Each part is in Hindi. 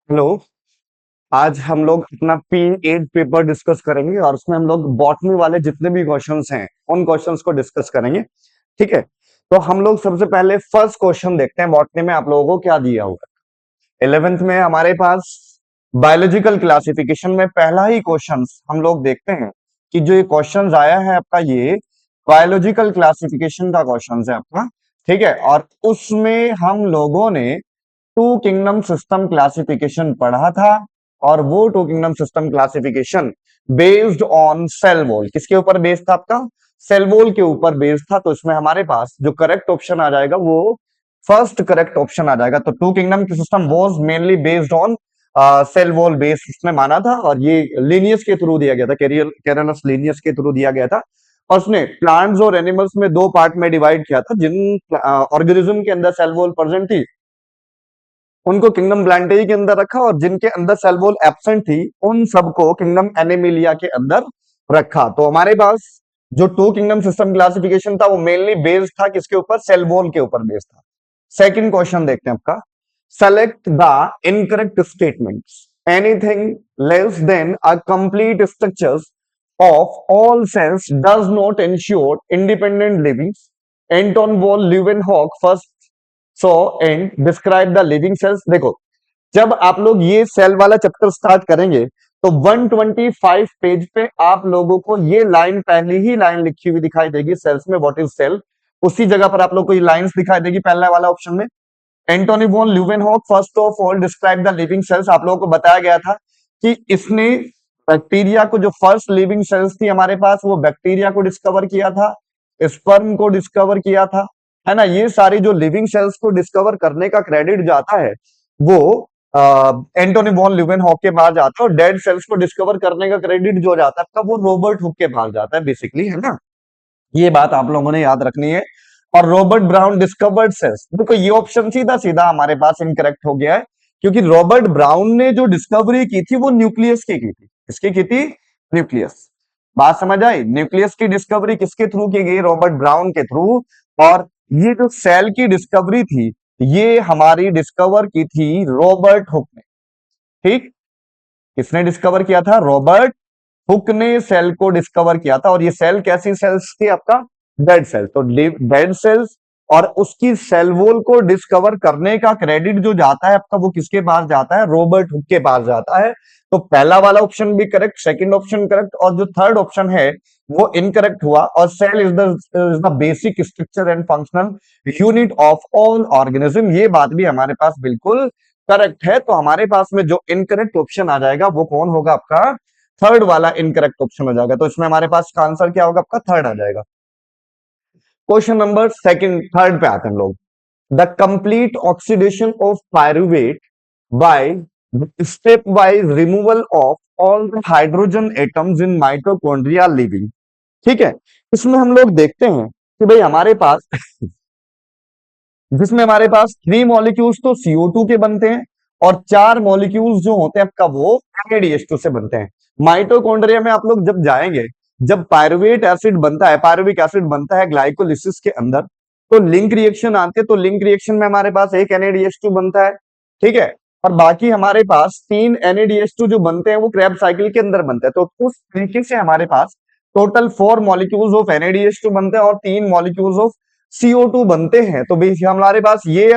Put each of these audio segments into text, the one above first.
हेलो। आज हम लोग अपना P8 पेपर डिस्कस करेंगे और उसमें हम लोग बॉटनी वाले जितने भी क्वेश्चंस हैं उन क्वेश्चंस को डिस्कस करेंगे। ठीक है, तो हम लोग सबसे पहले फर्स्ट क्वेश्चन देखते हैं। बॉटनी में आप लोगों को क्या दिया हुआ है? 11th में हमारे पास बायोलॉजिकल क्लासिफिकेशन में पहला ही क्वेश्चन हम लोग देखते हैं कि जो ये क्वेश्चन आया है आपका, ये बायोलॉजिकल क्लासिफिकेशन का क्वेश्चन है आपका। ठीक है, और उसमें हम लोगों ने टू किंगडम सिस्टम क्लासिफिकेशन पढ़ा था और वो two kingdom system classification based on cell wall किसके ऊपर बेस्ड था? आपका सेल वॉल के ऊपर बेस्ड था। तो इसमें हमारे पास जो करेक्ट ऑप्शन आ जाएगा वो फर्स्ट करेक्ट ऑप्शन आ जाएगा। तो टू किंगडम की system was mainly based on cell wall based उसने माना था, और ये लीनियस के थ्रू दिया गया था, कैरियरस लीनियस के थ्रू दिया गया था। और उसने प्लांट्स और एनिमल्स में दो पार्ट में डिवाइड किया था। जिन ऑर्गेनिज्म के अंदर सेल वॉल प्रेजेंट थी उनको किंगडम प्लांटेई के अंदर रखा, और जिनके अंदर सेल वॉल एब्सेंट थी उन सबको किंगडम एनिमिलिया के अंदर रखा। तो हमारे पास जो टू किंगडम सिस्टम क्लासिफिकेशन था वो मेनली बेस्ड था किसके ऊपर? सेल वॉल के ऊपर बेस्ड था। सेकंड क्वेश्चन देखते हैं आपका। Select the incorrect statements. Anything less than a complete structures of all cells does not ensure independent living. Anton von Leeuwenhoek first saw and described the living cells. देखो, जब आप लोग ये सेल वाला चैप्टर स्टार्ट करेंगे तो 125 पेज पे आप लोगों को ये लाइन, पहली ही लाइन लिखी हुई दिखाई देगी सेल्स में, व्हाट इज सेल। उसी जगह पर आप लोग को ये लाइंस दिखाई देगी पहले वाला ऑप्शन में। Antony von Leeuwenhoek first of all describe the living cells. आप लोगों को बताया गया था कि इसने बैक्टीरिया को, जो फर्स्ट लिविंग सेल्स थी हमारे पास, वो बैक्टीरिया को डिस्कवर किया था, स्पर्म को डिस्कवर किया था, है ना। ये सारी जो लिविंग सेल्स को डिस्कवर करने का क्रेडिट जाता है वो एंटोनी वॉन ल्यूवेनहॉक के पास जाता है, और डेड सेल्स को डिस्कवर करने का क्रेडिट जो जाता है वो रॉबर्ट हुक के पास जाता है बेसिकली, है ना। ये बात आप लोगों ने याद रखनी है। और रॉबर्ट ब्राउन डिस्कवर्ड सेल्स, देखो ये ऑप्शन सीधा सीधा हमारे पास इनकरेक्ट हो गया है, क्योंकि रॉबर्ट ब्राउन ने जो डिस्कवरी की थी वो न्यूक्लियस की थी। किसकी की थी? न्यूक्लियस। बात समझ आई? न्यूक्लियस की डिस्कवरी किसके थ्रू की गई? रॉबर्ट ब्राउन के थ्रू। और ये जो सेल की डिस्कवरी थी ये हमारी डिस्कवर की थी रॉबर्ट हुक ने। ठीक, किसने डिस्कवर किया था? रॉबर्ट हुक ने सेल को डिस्कवर किया था। और ये सेल कैसी सेल्स थी? आपका डेड सेल। तो डेड सेल्स और उसकी सेल वॉल को डिस्कवर करने का क्रेडिट जो जाता है आपका, वो किसके पास जाता है? रॉबर्ट हुक के पास जाता है। तो पहला वाला ऑप्शन भी करेक्ट, सेकंड ऑप्शन करेक्ट, और जो थर्ड ऑप्शन है वो इनकरेक्ट हुआ। और cell is the basic structure and functional unit of all organism, ये बात भी हमारे पास बिल्कुल करेक्ट है। तो हमारे पास में जो इनकरेक्ट ऑप्शन आ जाएगा वो कौन होगा? आपका थर्ड वाला इनकरेक्ट ऑप्शन हो जाएगा। तो इसमें हमारे पास का आंसर क्या होगा? आपका थर्ड आ जाएगा। क्वेश्चन नंबर सेकंड, थर्ड पे आते हैं हम लोग। The complete oxidation of pyruvate by step wise removal of all the hydrogen atoms in mitochondria living. ठीक है, इसमें हम लोग देखते हैं कि भाई हमारे पास जिसमें हमारे पास 3 मॉलिक्यूल्स तो CO2 के बनते हैं, और 4 मॉलिक्यूल्स जो होते हैं आपका वो NADH2 से बनते हैं। माइटोकॉन्ड्रिया में आप लोग जब जाएंगे, जब पायरुवेट एसिड बनता है, पायरुविक एसिड बनता है ग्लाइकोलिसिस के अंदर, तो लिंक रिएक्शन आते हैं। तो लिंक रिएक्शन में हमारे पास एक NADH2 बनता है। ठीक है, और बाकी हमारे पास 3 NADH2 जो बनते हैं वो क्रेब साइकिल के अंदर बनते हैं। तो उस तरीके से हमारे पास टोटल 4 मॉलिक्यूल्स ऑफ NADH2 बनते हैं और 3 मॉलिक्यूल्स ऑफ CO2 बनते हैं। तो बेसिक हमारे पास ये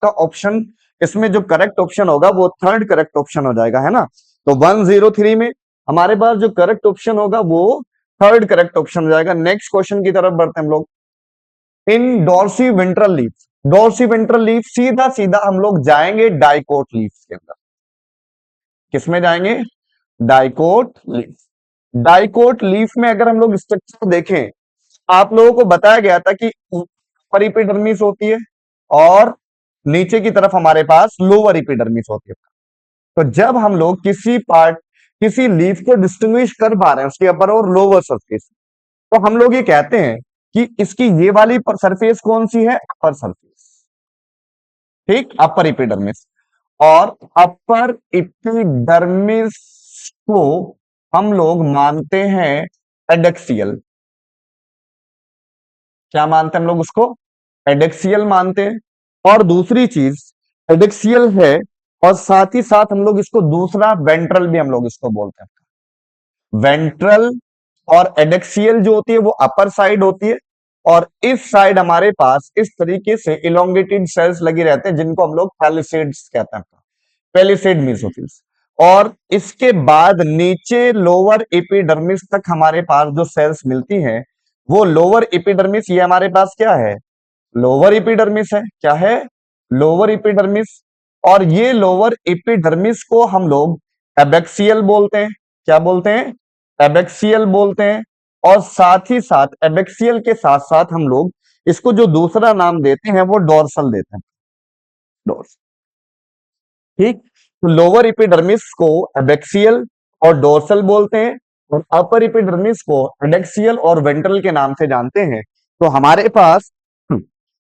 का ऑप्शन, इसमें जो करेक्ट ऑप्शन होगा वो थर्ड करेक्ट ऑप्शन हो जाएगा, है ना। तो 103 में हमारे पास जो करेक्ट ऑप्शन होगा वो थर्ड करेक्ट ऑप्शन हो जाएगा। नेक्स्ट क्वेश्चन की तरफ बढ़ते हैं हम लोग। In dorsiventral leaf, dorsiventral leaf सीधा सीधा हम लोग जाएंगे डाइकोट लीफ के अंदर। किसमें जाएंगे? Dicot leaf. डाइकोट लीफ में अगर हम लोग स्ट्रक्चर देखें, आप लोगों को बताया गया था कि ऊपर एपिडर्मिस होती है और नीचे की तरफ हमारे पास लोअर एपिडर्मिस होती है। तो जब हम लोग किसी लीफ को डिस्टिंग्विश कर पा रहे हैं उसके अपर और लोअर सरफेस, तो हम लोग ये कहते हैं कि इसकी ये वाली सरफेस कौन सी है? Upper surface. ठीक, अपर एपिडर्मिस। और अपर एपिडर्मिस को हम लोग मानते हैं एडेक्सियल। क्या मानते हैं हम लोग उसको? एडेक्सियल मानते हैं। और दूसरी चीज एडेक्सियल है, और साथ ही साथ हम लोग इसको दूसरा वेंट्रल भी हम लोग इसको बोलते हैं। वेंट्रल और एडेक्सियल जो होती है वो अपर साइड होती है, और इस साइड हमारे पास इस तरीके से इलोंगेटेड सेल्स लगे रहते हैं जिनको हम लोग पैलिसेड्स कहते हैं, पैलिसेड मेसोफिल्स। और इसके बाद नीचे लोअर एपिडर्मिस तक हमारे पास जो सेल्स मिलती हैं वो लोअर एपिडर्मिस, ये हमारे पास क्या है, लोअर एपिडर्मिस है। क्या है, लोअर एपिडर्मिस। और ये लोअर एपिडर्मिस को हम लोग एबेक्सियल बोलते हैं। क्या बोलते हैं, एबेक्सियल बोलते हैं। और साथ ही साथ एबेक्सियल के साथ साथ हम लोग इसको जो दूसरा नाम देते हैं वो डोर्सल देते हैं, डोर्सल। ठीक, तो लोअर एपिडर्मिस को एबेक्सियल और डोर्सल बोलते हैं, और अपर एपिडर्मिस को एडेक्सियल और वेंट्रल के नाम से जानते हैं। तो हमारे पास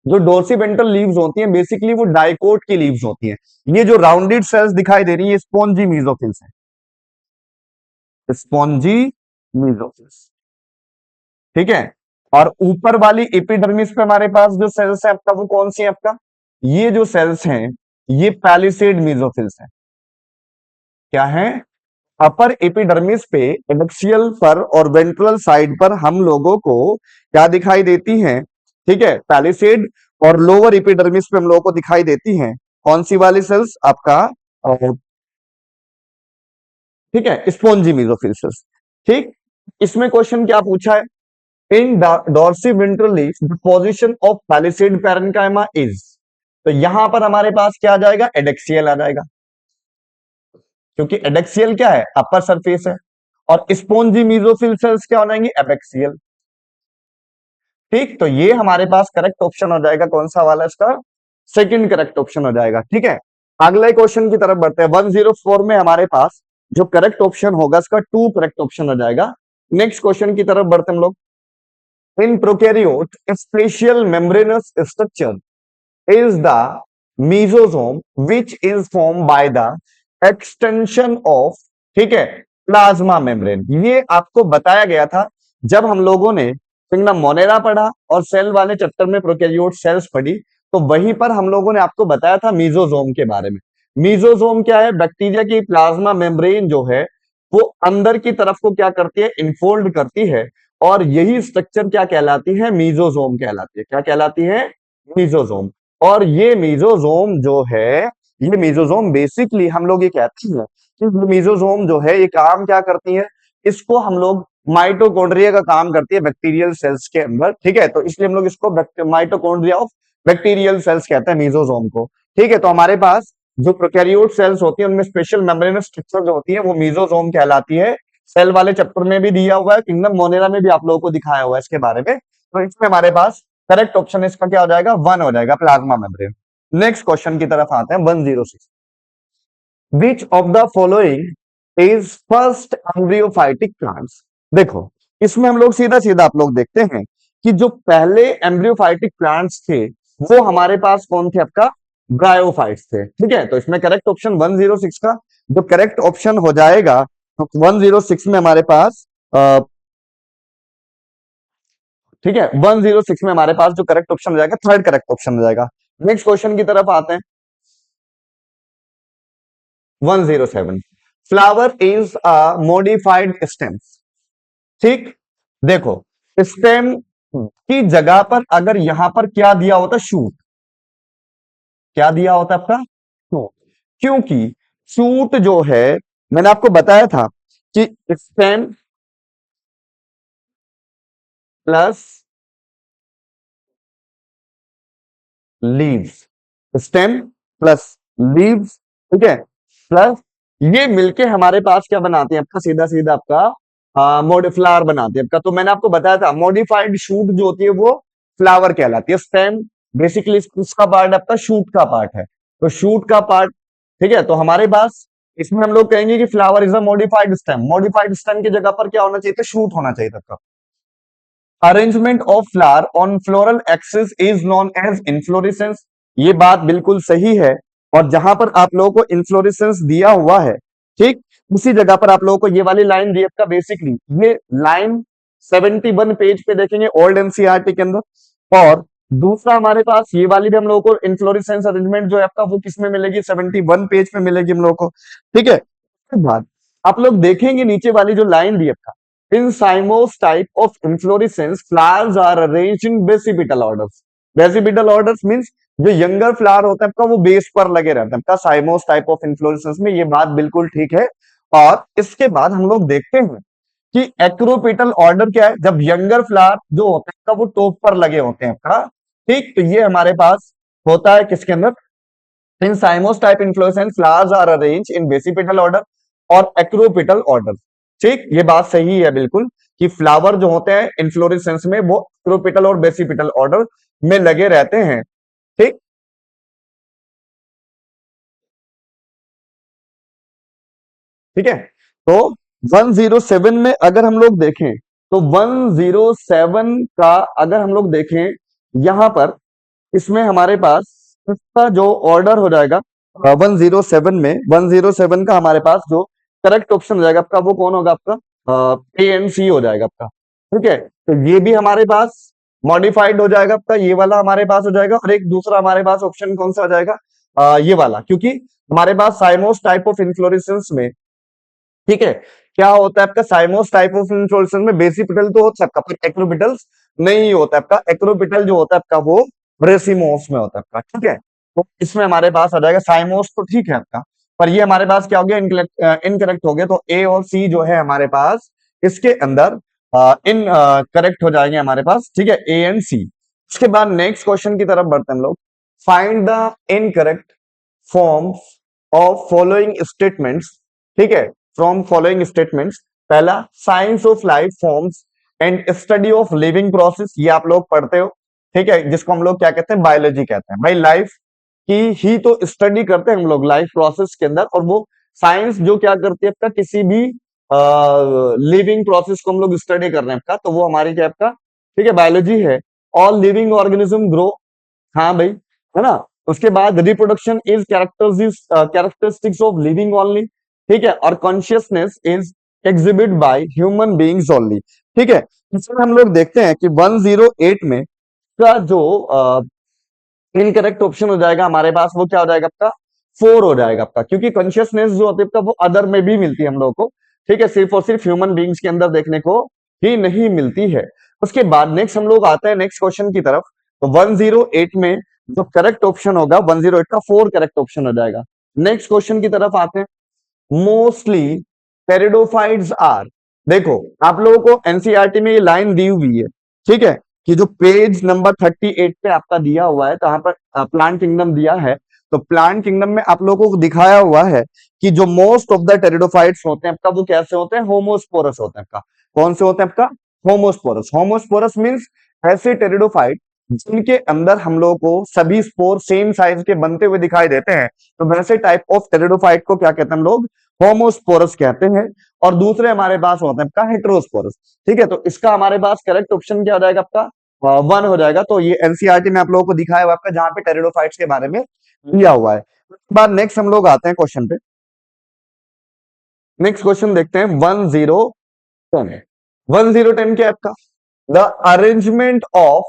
जो डोर्सीवेंट्रल लीव्स होती हैं बेसिकली वो डाइकोट की लीव्स होती हैं। ये जो राउंडेड सेल्स दिखाई दे रही है स्पॉन्जी मीजोफिल्स है, स्पॉन्जी मीजोफिल्स। ठीक है, और ऊपर वाली एपिडर्मिस पे हमारे पास जो सेल्स है आपका वो कौन सी है आपका, ये जो सेल्स हैं ये पैलिसेड मीजोफिल्स है। क्या है, अपर एपिडर्मिस पे एडक्सियल पर और वेंट्रल साइड पर हम लोगों को क्या दिखाई देती हैं, ठीक है, पैलिसेड। और लोअर एपिडर्मिस पे हम लोगों को दिखाई देती हैं कौन सी वाली सेल्स आपका, ठीक है, स्पॉन्जी मेसोफिल सेल्स। ठीक, इसमें क्वेश्चन क्या पूछा है, in dorsiventral leaves the position of palisade parenchyma is. तो यहां पर हमारे पास क्या आ जाएगा, एडेक्सियल आ जाएगा, क्योंकि एडेक्सियल क्या है, अपर सरफेस है। और स्पॉन्जी मेसोफिल सेल्स क्या हो जाएंगे, एबेक्सियल। ठीक, तो ये हमारे पास करेक्ट ऑप्शन हो जाएगा, कौन सा वाला, इसका सेकंड करेक्ट ऑप्शन हो जाएगा। ठीक है, अगले क्वेश्चन की तरफ बढ़ते हैं। 104 में हमारे पास जो करेक्ट ऑप्शन होगा इसका 2 करेक्ट ऑप्शन हो जाएगा। नेक्स्ट क्वेश्चन की तरफ बढ़ते हैं हम लोग। In prokaryote special membranous structure is the mesosome which is formed by the extension of, ठीक है, प्लाज्मा मेम्ब्रेन। ये आपको बताया गया था जब हम लोगों ने सिंगनम मोनेरा पढ़ा और सेल वाले चैप्टर में प्रोकैरियोट सेल्स पढ़ी, तो वहीं पर हम लोगों ने आपको बताया था मीजोजोम के बारे में। मीजोजोम क्या है, बैक्टीरिया की प्लाज्मा मेम्ब्रेन जो है वो अंदर की तरफ को क्या करती है, इनफोल्ड करती है, और यही स्ट्रक्चर क्या कहलाती है, मीजोजोम कहलाती है। क्या कहलाती है, मीजोजोम। और ये मीजोजोम जो है, ये मीजोजोम बेसिकली हम लोग ये कहते हैं कि मीजोजोम जो है ये काम क्या करती है, इसको हम लोग माइटोकॉन्ड्रिया का काम करती है बैक्टीरियल सेल्स के अंदर। ठीक है, तो इसलिए हम लोग इसको माइटोकॉन्ड्रिया ऑफ बैक्टीरियल सेल्स कहते हैं मीजोजोम को। ठीक है, तो हमारे पास जो प्रोकैरियोट सेल्स होती है उनमें स्पेशल मेम्ब्रेनस स्ट्रक्चर जो होती है वो मीजोजोम कहलाती है। सेल वाले चैप्टर में भी दिया हुआ है, किंगडम मोनेरा में भी आप लोगों को दिखाया हुआ है इसके बारे में। तो इसमें हमारे पास करेक्ट ऑप्शन इसका क्या हो जाएगा, 1 हो जाएगा, प्लाज्मा मेम्ब्रेन। नेक्स्ट क्वेश्चन की तरफ आते हैं, 106। Which of the following is first embryophytic plants. देखो, इसमें हम लोग सीधा सीधा आप लोग देखते हैं कि जो पहले एम्ब्रियोफाइटिक प्लांट्स थे वो हमारे पास कौन थे, आपका ब्रायोफाइट्स थे। ठीक है, तो इसमें करेक्ट ऑप्शन 106 का जो करेक्ट ऑप्शन हो जाएगा, तो 106 में हमारे पास ठीक है, 106 में हमारे पास जो करेक्ट ऑप्शन हो जाएगा, थर्ड करेक्ट ऑप्शन हो जाएगा। नेक्स्ट क्वेश्चन की तरफ आते हैं, 107। Flower is a modified stem. ठीक, देखो, स्टेम की जगह पर अगर यहां पर क्या दिया होता, शूट, क्या दिया होता आपका, शूट। क्योंकि शूट जो है मैंने आपको बताया था कि stem plus leaves, stem plus leaves, ठीक है, प्लस ये मिलके हमारे पास क्या बनाते हैं आपका, सीधा सीधा आपका फ्लावर बनाते हैं आपका। तो मैंने आपको बताया था मॉडिफाइड शूट जो होती है वो फ्लावर कहलाती है। स्टेम बेसिकली इसका पार्ट आपका शूट का पार्ट है, तो शूट का पार्ट। ठीक है, तो हमारे पास इसमें हम लोग कहेंगे कि flower is a modified stem. Modified stem की जगह पर क्या होना चाहिए था, शूट होना चाहिए था। Arrangement of flower on floral axis is known as inflorescence. ये बात बिल्कुल सही है, और जहां पर आप लोगों को इन्फ्लोरेसेंस दिया हुआ है, ठीक, उसी जगह पर आप लोगों को ये वाली लाइन दी आपका, बेसिकली ये लाइन 71 पेज पे देखेंगे ओल्ड एनसीईआरटी के अंदर, और दूसरा हमारे पास ये वाली भी हम लोगों को इन्फ्लोरेसेंस अरेंजमेंट जो है आपका वो किसमें मिलेगी, 71 पेज पे मिलेगी हम लोग को। ठीक है, उसके बाद आप लोग देखेंगे नीचे वाली जो लाइन दी है आपका, in cymose type of inflorescence flowers are arranged in basipetal orders. Basipetal orders means जो यंगर फ्लावर होता है आपका वो बेस पर लगे रहते हैं आपका साइमोस टाइप ऑफ इन्फ्लोरेसेंस में, ये बात बिल्कुल ठीक है। और इसके बाद हम लोग देखते हैं कि एक्रोपेटल ऑर्डर क्या है, जब यंगर फ्लावर जो होता है आपका वो टॉप पर लगे होते हैं आपका। ठीक, तो ये हमारे पास होता है किसके अंदर, in cymose type inflorescence flowers are arrange in basipetal order और एक्रोपेटल ऑर्डर। ठीक, ये बात सही है बिल्कुल कि फ्लावर जो होते हैं इन्फ्लोरेसेंस में वो एक्रोपेटल और बेसिपेटल ऑर्डर में लगे रहते हैं। ठीक, ठीक है। तो 107 में अगर हम लोग देखें तो 107 का अगर हम लोग देखें यहां पर, इसमें हमारे पास इसका जो ऑर्डर हो जाएगा 107 में, 107 का हमारे पास जो करेक्ट ऑप्शन हो जाएगा आपका वो कौन होगा, आपका ए एंड सी हो जाएगा आपका। ठीक है, तो ये भी हमारे पास मॉडिफाइड हो जाएगा आपका, ये वाला हमारे पास हो जाएगा, और एक दूसरा हमारे पास ऑप्शन कौन सा हो जाएगा, ये वाला, क्योंकि हमारे पास साइमोस टाइप ऑफ इन्फ्लोरेसेंस में, ठीक है, क्या होता है आपका साइमोस टाइप ऑफ इन्फ्लोरेसेंस में बेसिपिटल तो होता है आपका, पर एक्रोपिटल्स नहीं होता है आपका। एक्रोपिटल जो होता है आपका वो रेसिमोस में होता है आपका। ठीक है, तो इसमें हमारे पास आ जाएगा साइमोस, तो ठीक है आपका, पर ये हमारे पास क्या हो गया, इनकरेक्ट हो गया। तो ए और सी जो है हमारे पास इसके अंदर इन करेक्ट हो जाएंगे हमारे पास। ठीक है, ए एंड सी। उसके बाद नेक्स्ट क्वेश्चन की तरफ बढ़ते हैं हम लोग। Find the incorrect forms of following statements. ठीक है, फ्रॉम फॉलोइंग स्टेटमेंट्स, पहला science of life forms and study of living process, ये आप लोग पढ़ते हो। ठीक है, जिसको हम लोग क्या कहते हैं, बायोलॉजी कहते हैं। भाई लाइफ की ही तो स्टडी करते हैं हम लोग लाइफ प्रोसेस के अंदर, और वो साइंस जो क्या करती है आपका, किसी भी लिविंग प्रोसेस को हम लोग स्टडी कर रहे हैं आपका, तो वो हमारी क्या आपका, ठीक है, बायोलॉजी है। ऑल लिविंग ऑर्गेनिज्म ग्रो, हाँ भाई, है ना। उसके बाद reproduction is characteristics of living only. ठीक है, और consciousness is exhibit by human beings only. ठीक है, इसमें हम लोग देखते हैं कि 108 में का जो इनकरेक्ट ऑप्शन हो जाएगा हमारे पास वो क्या हो जाएगा आपका, 4 हो जाएगा आपका, क्योंकि कॉन्शियसनेस जो होती है आपका वो अदर में भी मिलती है हम लोगों को। ठीक है, सिर्फ और सिर्फ ह्यूमन बीइंग्स के अंदर देखने को ही नहीं मिलती है। उसके बाद नेक्स्ट हम लोग आते हैं नेक्स्ट क्वेश्चन की तरफ। तो 108 में जो करेक्ट ऑप्शन होगा 108 का 4 करेक्ट ऑप्शन हो जाएगा। नेक्स्ट क्वेश्चन की तरफ आते हैं। मोस्टली टेरिडोफाइट्स आर, देखो आप लोगों को एनसीईआरटी में ये लाइन दी हुई है। ठीक है, कि जो पेज नंबर 38 पे आपका दिया हुआ है, कहां पर प्लांट किंगडम दिया है, तो प्लांट किंगडम में आप लोगों को दिखाया हुआ है कि जो मोस्ट ऑफ द टेरिडोफाइट्स होते हैं आपका वो कैसे होते हैं, होमोस्पोरस होते हैं आपका। कौन से होते हैं आपका, होमोस्पोरस। होमोस्पोरस मींस ऐसे टेरिडोफाइट जिनके अंदर हम लोगों को सभी स्पोर सेम साइज के बनते हुए दिखाई देते हैं, तो वैसे टाइप ऑफ टेरिडोफाइट को क्या कहते हैं हम लोग, होमोस्पोरस कहते हैं। और दूसरे हमारे पास होते हैं आपका हेटेरोस्पोरस। ठीक है, तो इसका हमारे पास करेक्ट ऑप्शन क्या हो जाएगा आपका, 1 हो जाएगा। तो ये एनसीईआरटी में आप लोगों को दिखाया हुआ आपका, जहां पे टेरिडोफाइट्स के बारे में लिया हुआ है। उसके बाद नेक्स्ट हम लोग आते हैं क्वेश्चन पे। नेक्स्ट क्वेश्चन देखते हैं 1010। 1010 क्या है आपका, the arrangement of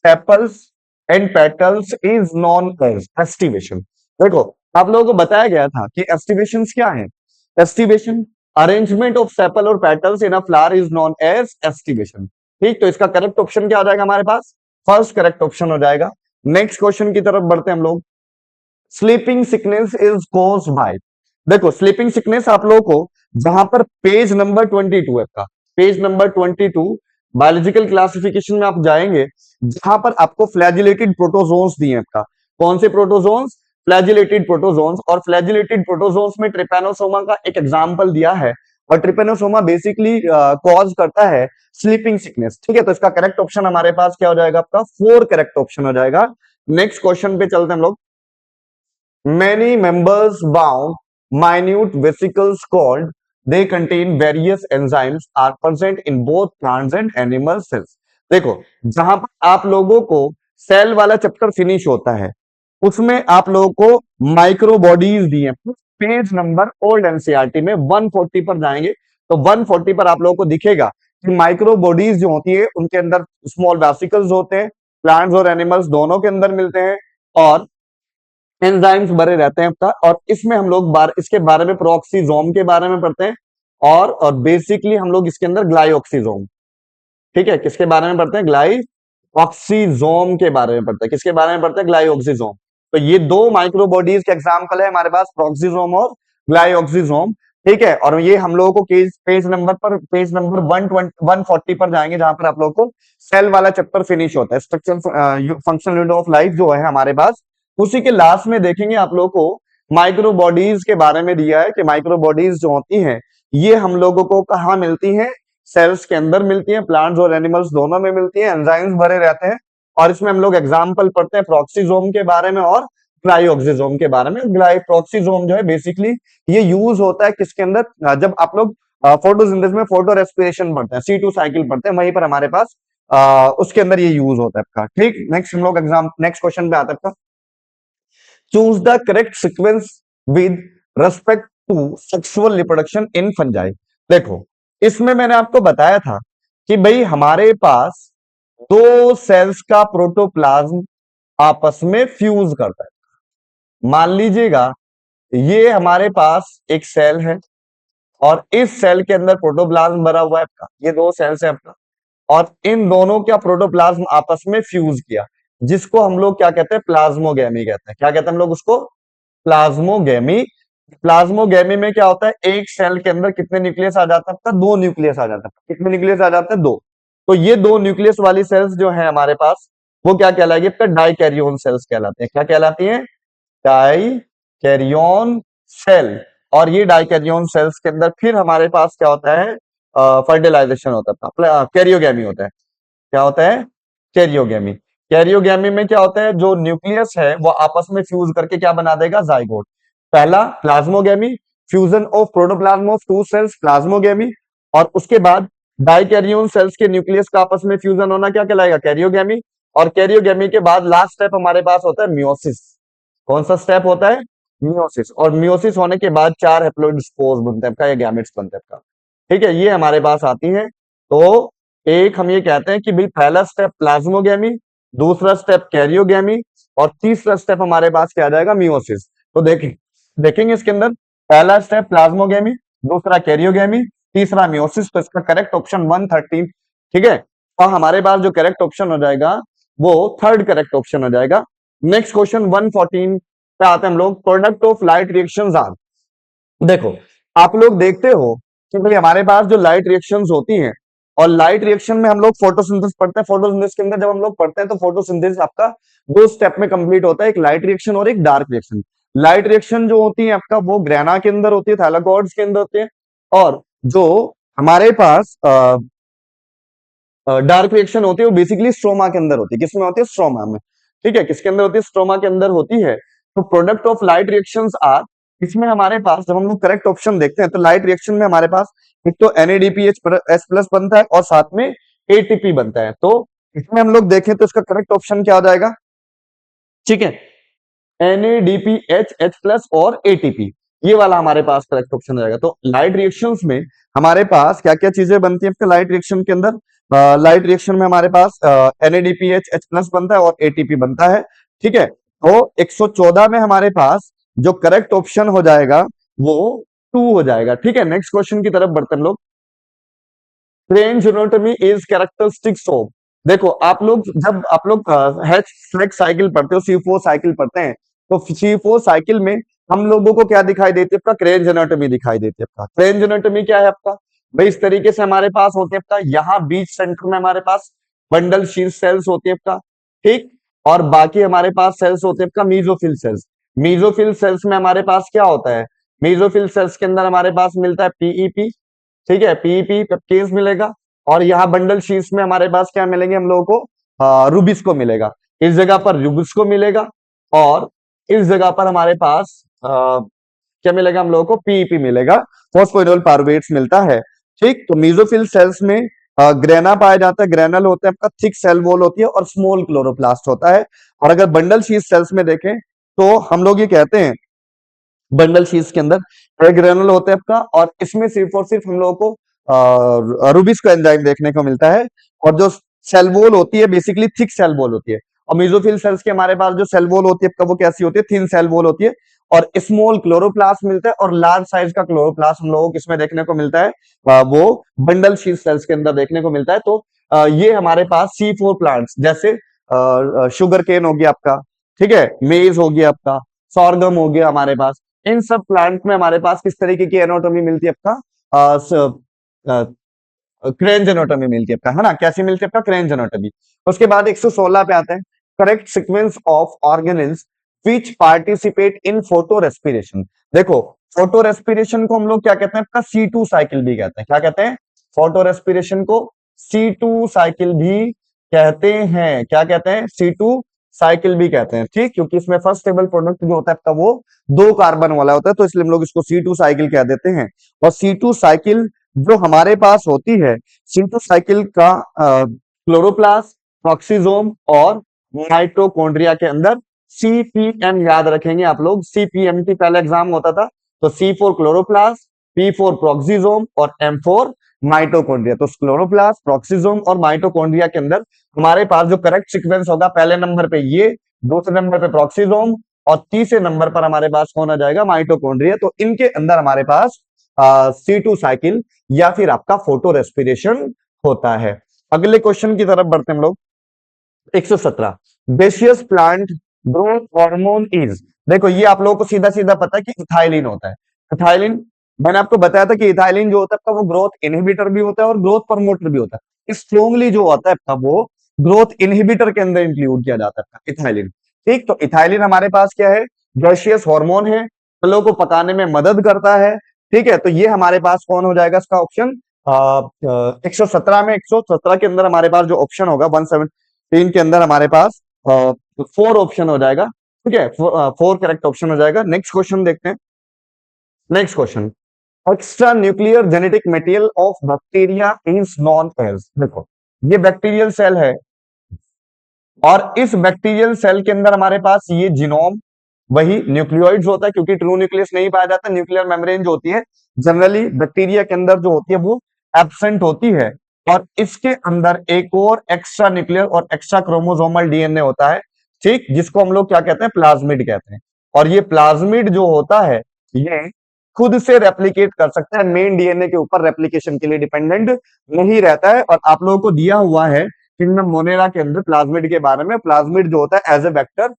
sepals and petals is known as aestivation. देखो आप लोगों को बताया गया था कि एस्टिवेशन क्या है। एस्टिवेशन, अरेंजमेंट ऑफ सेपल और petals in a flower is known as aestivation. ठीक, तो इसका करेक्ट ऑप्शन क्या हो जाएगा हमारे पास, फर्स्ट करेक्ट ऑप्शन हो जाएगा। नेक्स्ट क्वेश्चन की तरफ बढ़ते हैं हम लोग। Sleeping sickness is caused by, देखो स्लीपिंग सिकनेस आप लोगों को जहां पर पेज नंबर 22 है आपका, पेज नंबर 22 बायोलॉजिकल क्लासिफिकेशन में आप जाएंगे, जहां पर आपको फ्लैजिलेटेड प्रोटोजोन्स दिए हैं आपका। कौन से प्रोटोजोन्स, फ्लैजिलेटेड प्रोटोजोन्स। और फ्लैजिलेटेड प्रोटोजोन्स में ट्रिपेनोसोमा का एक एग्जांपल दिया है, और ट्रिपेनोसोमा बेसिकली कॉज करता है स्लीपिंग सिकनेस। ठीक है, तो इसका करेक्ट ऑप्शन हमारे पास क्या हो जाएगा आपका, 4 करेक्ट ऑप्शन हो जाएगा। नेक्स्ट क्वेश्चन पे चलते हैं हम लोग। Many members bound minute vesicles called, they contain various enzymes are present in both plants and animal cells। देखो जहां पर आप लोगों को सेल वाला चैप्टर फिनिश होता है, उसमें आप लोगों को माइक्रो बॉडीज दी हैं। पेज नंबर ओल्ड एनसीईआरटी में 140 पर जाएंगे, तो 140 पर आप लोगों को दिखेगा कि माइक्रो बॉडीज जो होती है उनके अंदर स्मॉल वेसिकल्स होते हैं, प्लांट्स और एनिमल्स दोनों के अंदर मिलते हैं और एंजाइम्स भरे रहते हैं आपका। और इसमें हम लोग इसके बारे में प्रोक्सीजोम के बारे में पढ़ते हैं और बेसिकली हम लोग इसके अंदर ग्लाइऑक्सीजोम, ठीक है, किसके बारे में पढ़ते हैं, ग्लाइऑक्सीजोम के बारे में पढ़ते हैं, किसके बारे में पढ़ते हैं, ग्लाइऑक्सीजोम। तो ये दो माइक्रोबॉडीज के एग्जाम्पल है हमारे पास, प्रोक्सीजोम और ग्लाइऑक्सीजोम, ठीक है। और ये हम लोगों को पेज नंबर 140 पर जाएंगे, जहां पर आप लोगों को सेल वाला चैप्टर फिनिश होता है, structure functional unit of life जो है हमारे पास, उसी के लास्ट में देखेंगे आप लोगों को माइक्रोबॉडीज के बारे में दिया है कि माइक्रोबॉडीज जो होती हैं ये हम लोगों को कहाँ मिलती हैं, सेल्स के अंदर मिलती हैं, प्लांट्स और एनिमल्स दोनों में मिलती हैं, एंजाइम्स भरे रहते हैं। और इसमें हम लोग एग्जाम्पल पढ़ते हैं प्रोक्सीजोम के बारे में और ग्लाइऑक्सीजोम के बारे में। प्रोक्सीजोम जो है बेसिकली ये यूज होता है किसके अंदर, जब आप लोग फोटोसिंथेसिस में फोटो रेस्पिरेशन पढ़ते हैं, C2 साइकिल पढ़ते हैं, वहीं पर हमारे पास उसके अंदर ये यूज होता है आपका, ठीक। नेक्स्ट हम लोग नेक्स्ट क्वेश्चन पे आता है आपका, choose the correct sequence with respect to sexual reproduction in fungi. देखो इसमें मैंने आपको बताया था कि भाई हमारे पास दो सेल्स का प्रोटोप्लाज्म आपस में फ्यूज करता है। मान लीजिएगा ये हमारे पास एक सेल है और इस सेल के अंदर प्रोटोप्लाज्म भरा हुआ है आपका, ये दो सेल्स है आपका, और इन दोनों का प्रोटोप्लाज्म आपस में फ्यूज किया, जिसको हम लोग क्या कहते हैं, प्लाज्मोगेमी कहते हैं। क्या कहते हैं हम लोग उसको, प्लाज्मोगेमी। प्लाज्मोगेमी में क्या होता है, एक सेल के अंदर कितने न्यूक्लियस आ जाता है आपका, दो न्यूक्लियस आ जाता है। कितने न्यूक्लियस आ जाते हैं, दो। तो ये दो न्यूक्लियस वाली सेल्स जो है हमारे पास, वो क्या कहलाएगी आपका, डाइकैरियोन सेल्स कहलाते हैं। क्या कहलाती हैं, डाइकैरियोन सेल। और ये डाइकैरियोन सेल्स के अंदर फिर हमारे पास क्या होता है, फर्टिलाइजेशन होता है, कैरियोगेमी होता है। क्या होता है, कैरियोगेमी। कैरियोगेमी में क्या होता है, जो न्यूक्लियस है वो आपस में फ्यूज करके क्या बना देगा, जाइगोट। पहला plasmogamy, fusion of protoplasm of two cells, plasmogamy. और उसके बाद डाइकैरियोन सेल्स के न्यूक्लियस का आपस में फ्यूजन होना क्या कहलाएगा, कैरियोगेमी। और कैरियोगेमी के बाद लास्ट स्टेप हमारे पास होता है मियोसिस। कौन सा स्टेप होता है, मियोसिस। और मियोसिस होने के बाद चार हैप्लोइड स्पोर्स बनते हैं आपका, या गैमेट्स बनते हैं आपका, ठीक है, ये हमारे पास आती है। तो एक हम ये कहते हैं कि भाई पहला स्टेप प्लाज्मोगेमी, दूसरा स्टेप कैरियोगेमी, और तीसरा स्टेप हमारे पास क्या आ जाएगा, मियोसिस। तो देखेंगे इसके अंदर, पहला स्टेप प्लाज्मोगेमी, दूसरा कैरियोगेमी, तीसरा मियोसिस। तो इसका करेक्ट ऑप्शन 113, ठीक है। और हमारे पास जो करेक्ट ऑप्शन हो जाएगा वो थर्ड करेक्ट ऑप्शन हो जाएगा। नेक्स्ट क्वेश्चन 114 पे आते हैं हम लोग, product of light reactions are. देखो आप लोग देखते हो कि भाई हमारे पास जो लाइट रिएक्शंस होती हैं, और लाइट रिएक्शन में हम लोग फोटोसिंथेसिस पढ़ते हैं, फोटोसिंथेसिस के अंदर जब हम लोग पढ़ते हैं तो फोटोसिंथेसिस आपका दो स्टेप में कंप्लीट होता है, एक लाइट रिएक्शन और एक डार्क रिएक्शन। लाइट रिएक्शन जो होती है आपका वो ग्रेना के अंदर होती है, थैलाकोइड्स के अंदर होती है। और जो हमारे पास डार्क रिएक्शन होती है वो बेसिकली स्ट्रोमा के अंदर होती है। किसमें होती है, स्ट्रोमा में, ठीक है, किसके अंदर होती है, स्ट्रोमा के अंदर होती है। तो product of light reactions are, इसमें हमारे पास जब हम लोग करेक्ट ऑप्शन देखते हैं तो लाइट रिएक्शन में हमारे पास एक तो NADPH+ बनता है और साथ में ATP बनता है। तो इसमें हम लोग देखें तो इसका करेक्ट ऑप्शन क्या हो जाएगा, ठीक है, NADPH+ और ATP, ये वाला हमारे पास करेक्ट ऑप्शन रहेगा। तो लाइट रिएक्शंस में हमारे पास क्या क्या चीजें बनती है लाइट रिएक्शन के अंदर, लाइट रिएक्शन में हमारे पास NADPH+ बनता है और ATP बनता है, ठीक है। तो 114 में हमारे पास जो करेक्ट ऑप्शन हो जाएगा वो 2 हो जाएगा, ठीक है। नेक्स्ट क्वेश्चन की तरफ बढ़ते हैं हम लोग, Range anatomy is characteristics of। देखो आप लोग जब आप लोग H साइकिल पढ़ते हो, C4 साइकिल पढ़ते हैं, तो C4 साइकिल में हम लोगों को क्या दिखाई देती है आपका, क्रेंज एनाटॉमी दिखाई देती है आपका। क्रेंज एनाटॉमी क्या है आपका, भाई इस तरीके से हमारे पास होती है आपका, यहाँ बीच सेंटर में हमारे पास बंडल शीर्ष सेल्स होती है आपका, ठीक। और बाकी हमारे पास सेल्स होते हैं आपका मीजोफिल सेल्स। मीजोफिल सेल्स में हमारे पास क्या होता है, मीजोफिल सेल्स के अंदर हमारे पास मिलता है पीईपी, ठीक है, पीईपी पेप्टेज मिलेगा। और यहाँ बंडल शीट्स में हमारे पास क्या मिलेंगे हम लोगों को, रूबिस को मिलेगा। इस जगह पर रूबिस को मिलेगा और इस जगह पर हमारे पास क्या मिलेगा हम लोगों को, पीईपी मिलेगा, फॉस्फोइनोल पारुवेट्स मिलता है, ठीक। तो मीजोफिल सेल्स में ग्रेना पाया जाता है, ग्रेनल होता है आपका, थिक सेल वॉल होती है और स्मॉल क्लोरोप्लास्ट होता है। और अगर बंडल शीट सेल्स में देखें तो हम लोग ये कहते हैं बंडल शीट्स के अंदर एक ग्रेनुल होता है आपका, और इसमें सिर्फ और सिर्फ हम लोगों को रूबिस को एंजाइम देखने को मिलता है। और जो सेल वॉल होती है बेसिकली थिक सेल वॉल होती है, और मेसोफिल सेल्स के हमारे पास जो सेल वॉल होती है वो कैसी होती है, थिन सेल वॉल होती है, और स्मॉल क्लोरोप्लास्ट मिलता है, और लार्ज साइज का क्लोरोप्लास्ट हम लोगों को किसमें देखने को मिलता है, वो बंडल शीथ सेल्स के अंदर देखने को मिलता है। तो ये हमारे पास C4 प्लांट्स जैसे शुगर केन हो गया आपका, ठीक है, मेज हो गया आपका, सॉर्गम हो गया हमारे पास, इन सब प्लांट में हमारे पास किस तरीके की एनाटॉमी मिलती है आपका, क्रेन जेनोटॉमी मिलती है आपका, है ना, कैसी मिलती है आपका, क्रेन जेनोटॉमी। उसके बाद 116 पे आते हैं, correct sequence of organelles which participate in photo respiration. देखो फोटो रेस्पिरेशन को हम लोग क्या कहते हैं आपका, C2 साइकिल भी कहते हैं, क्या कहते हैं, फोटो रेस्पिरेशन को C2 साइकिल भी कहते हैं, क्या कहते हैं, C2 साइकिल भी कहते हैं, ठीक, क्योंकि इसमें फर्स्ट टेबल प्रोडक्ट जो होता है आपका वो 2 कार्बन वाला होता है, तो इसलिए हम लोग इसको C2 साइकिल कह देते हैं। और C2 साइकिल जो हमारे पास होती है, C2 साइकिल का क्लोरोप्लास्ट, प्रॉक्सिसोम और माइटोकॉन्ड्रिया के अंदर CPM याद रखेंगे आप लोग, CPMT पहले एग्जाम होता था, तो C4 क्लोरोप्लास्ट, P4 प्रॉक्सिसोम और M4 माइटोकॉन्ड्रिया। तो क्लोरोप्लास्ट, प्रॉक्सिसोम और माइटोकॉन्ड्रिया के अंदर हमारे पास जो करेक्ट सीक्वेंस होगा, पहले नंबर पे ये, दूसरे नंबर पे प्रॉक्सिसोम, और तीसरे नंबर पर हमारे पास कौन आ जाएगा, माइटोकॉन्ड्रिया। तो इनके अंदर हमारे पास C2 साइकिल या फिर आपका फोटो रेस्पिरेशन होता है। अगले क्वेश्चन की तरफ बढ़ते हैं हम लोग, 117, बेसियस प्लांट ग्रोथ हार्मोन इज। देखो ये आप लोगों को सीधा सीधा पता है कि इथाइलिन होता है। इथाइलिन, मैंने आपको बताया था कि इथाइलिन जो होता है आपका वो ग्रोथ इनहिबिटर भी होता है और ग्रोथ प्रमोटर भी होता है। स्ट्रोंगली जो होता है आपका वो ग्रोथ इनहिबिटर के अंदर इंक्लूड किया जाता है इथाइलिन। ठीक, तो इथाइलिन हमारे पास क्या है, गैसियस हार्मोन है, फलों को पकाने में मदद करता है। ठीक है, तो ये हमारे पास कौन हो जाएगा इसका ऑप्शन, 117 में 117 के अंदर हमारे पास जो ऑप्शन होगा 117 के अंदर हमारे पास 4 ऑप्शन हो जाएगा। ठीक है, 4 करेक्ट ऑप्शन हो जाएगा। नेक्स्ट क्वेश्चन देखते हैं, next question, extra nuclear genetic material of bacteria is known as. देखो ये बैक्टीरियल सेल है, और इस बैक्टीरियल सेल के अंदर हमारे पास ये जीनोम, वही न्यूक्लियोइड्स होता है, क्योंकि ट्रू न्यूक्लियस नहीं पाया जाता, न्यूक्लियर मेम्ब्रेन जो होती है जनरली बैक्टीरिया के अंदर जो होती है वो एब्सेंट होती है, और इसके अंदर एक और एक्स्ट्रा न्यूक्लियर और एक्स्ट्रा क्रोमोसोमल डीएनए होता है, ठीक, जिसको हम लोग क्या कहते हैं, प्लाज्मिड कहते हैं। और ये प्लाज्मिड जो होता है ये खुद से रेप्लिकेट कर सकता है, मेन डीएनए के ऊपर रेप्लिकेशन के लिए डिपेंडेंट नहीं रहता है। और आप लोगों को दिया हुआ है किंगडम मोनेरा के अंदर प्लाज्मिड के बारे में, प्लाज्मिड जो होता है एज ए वेक्टर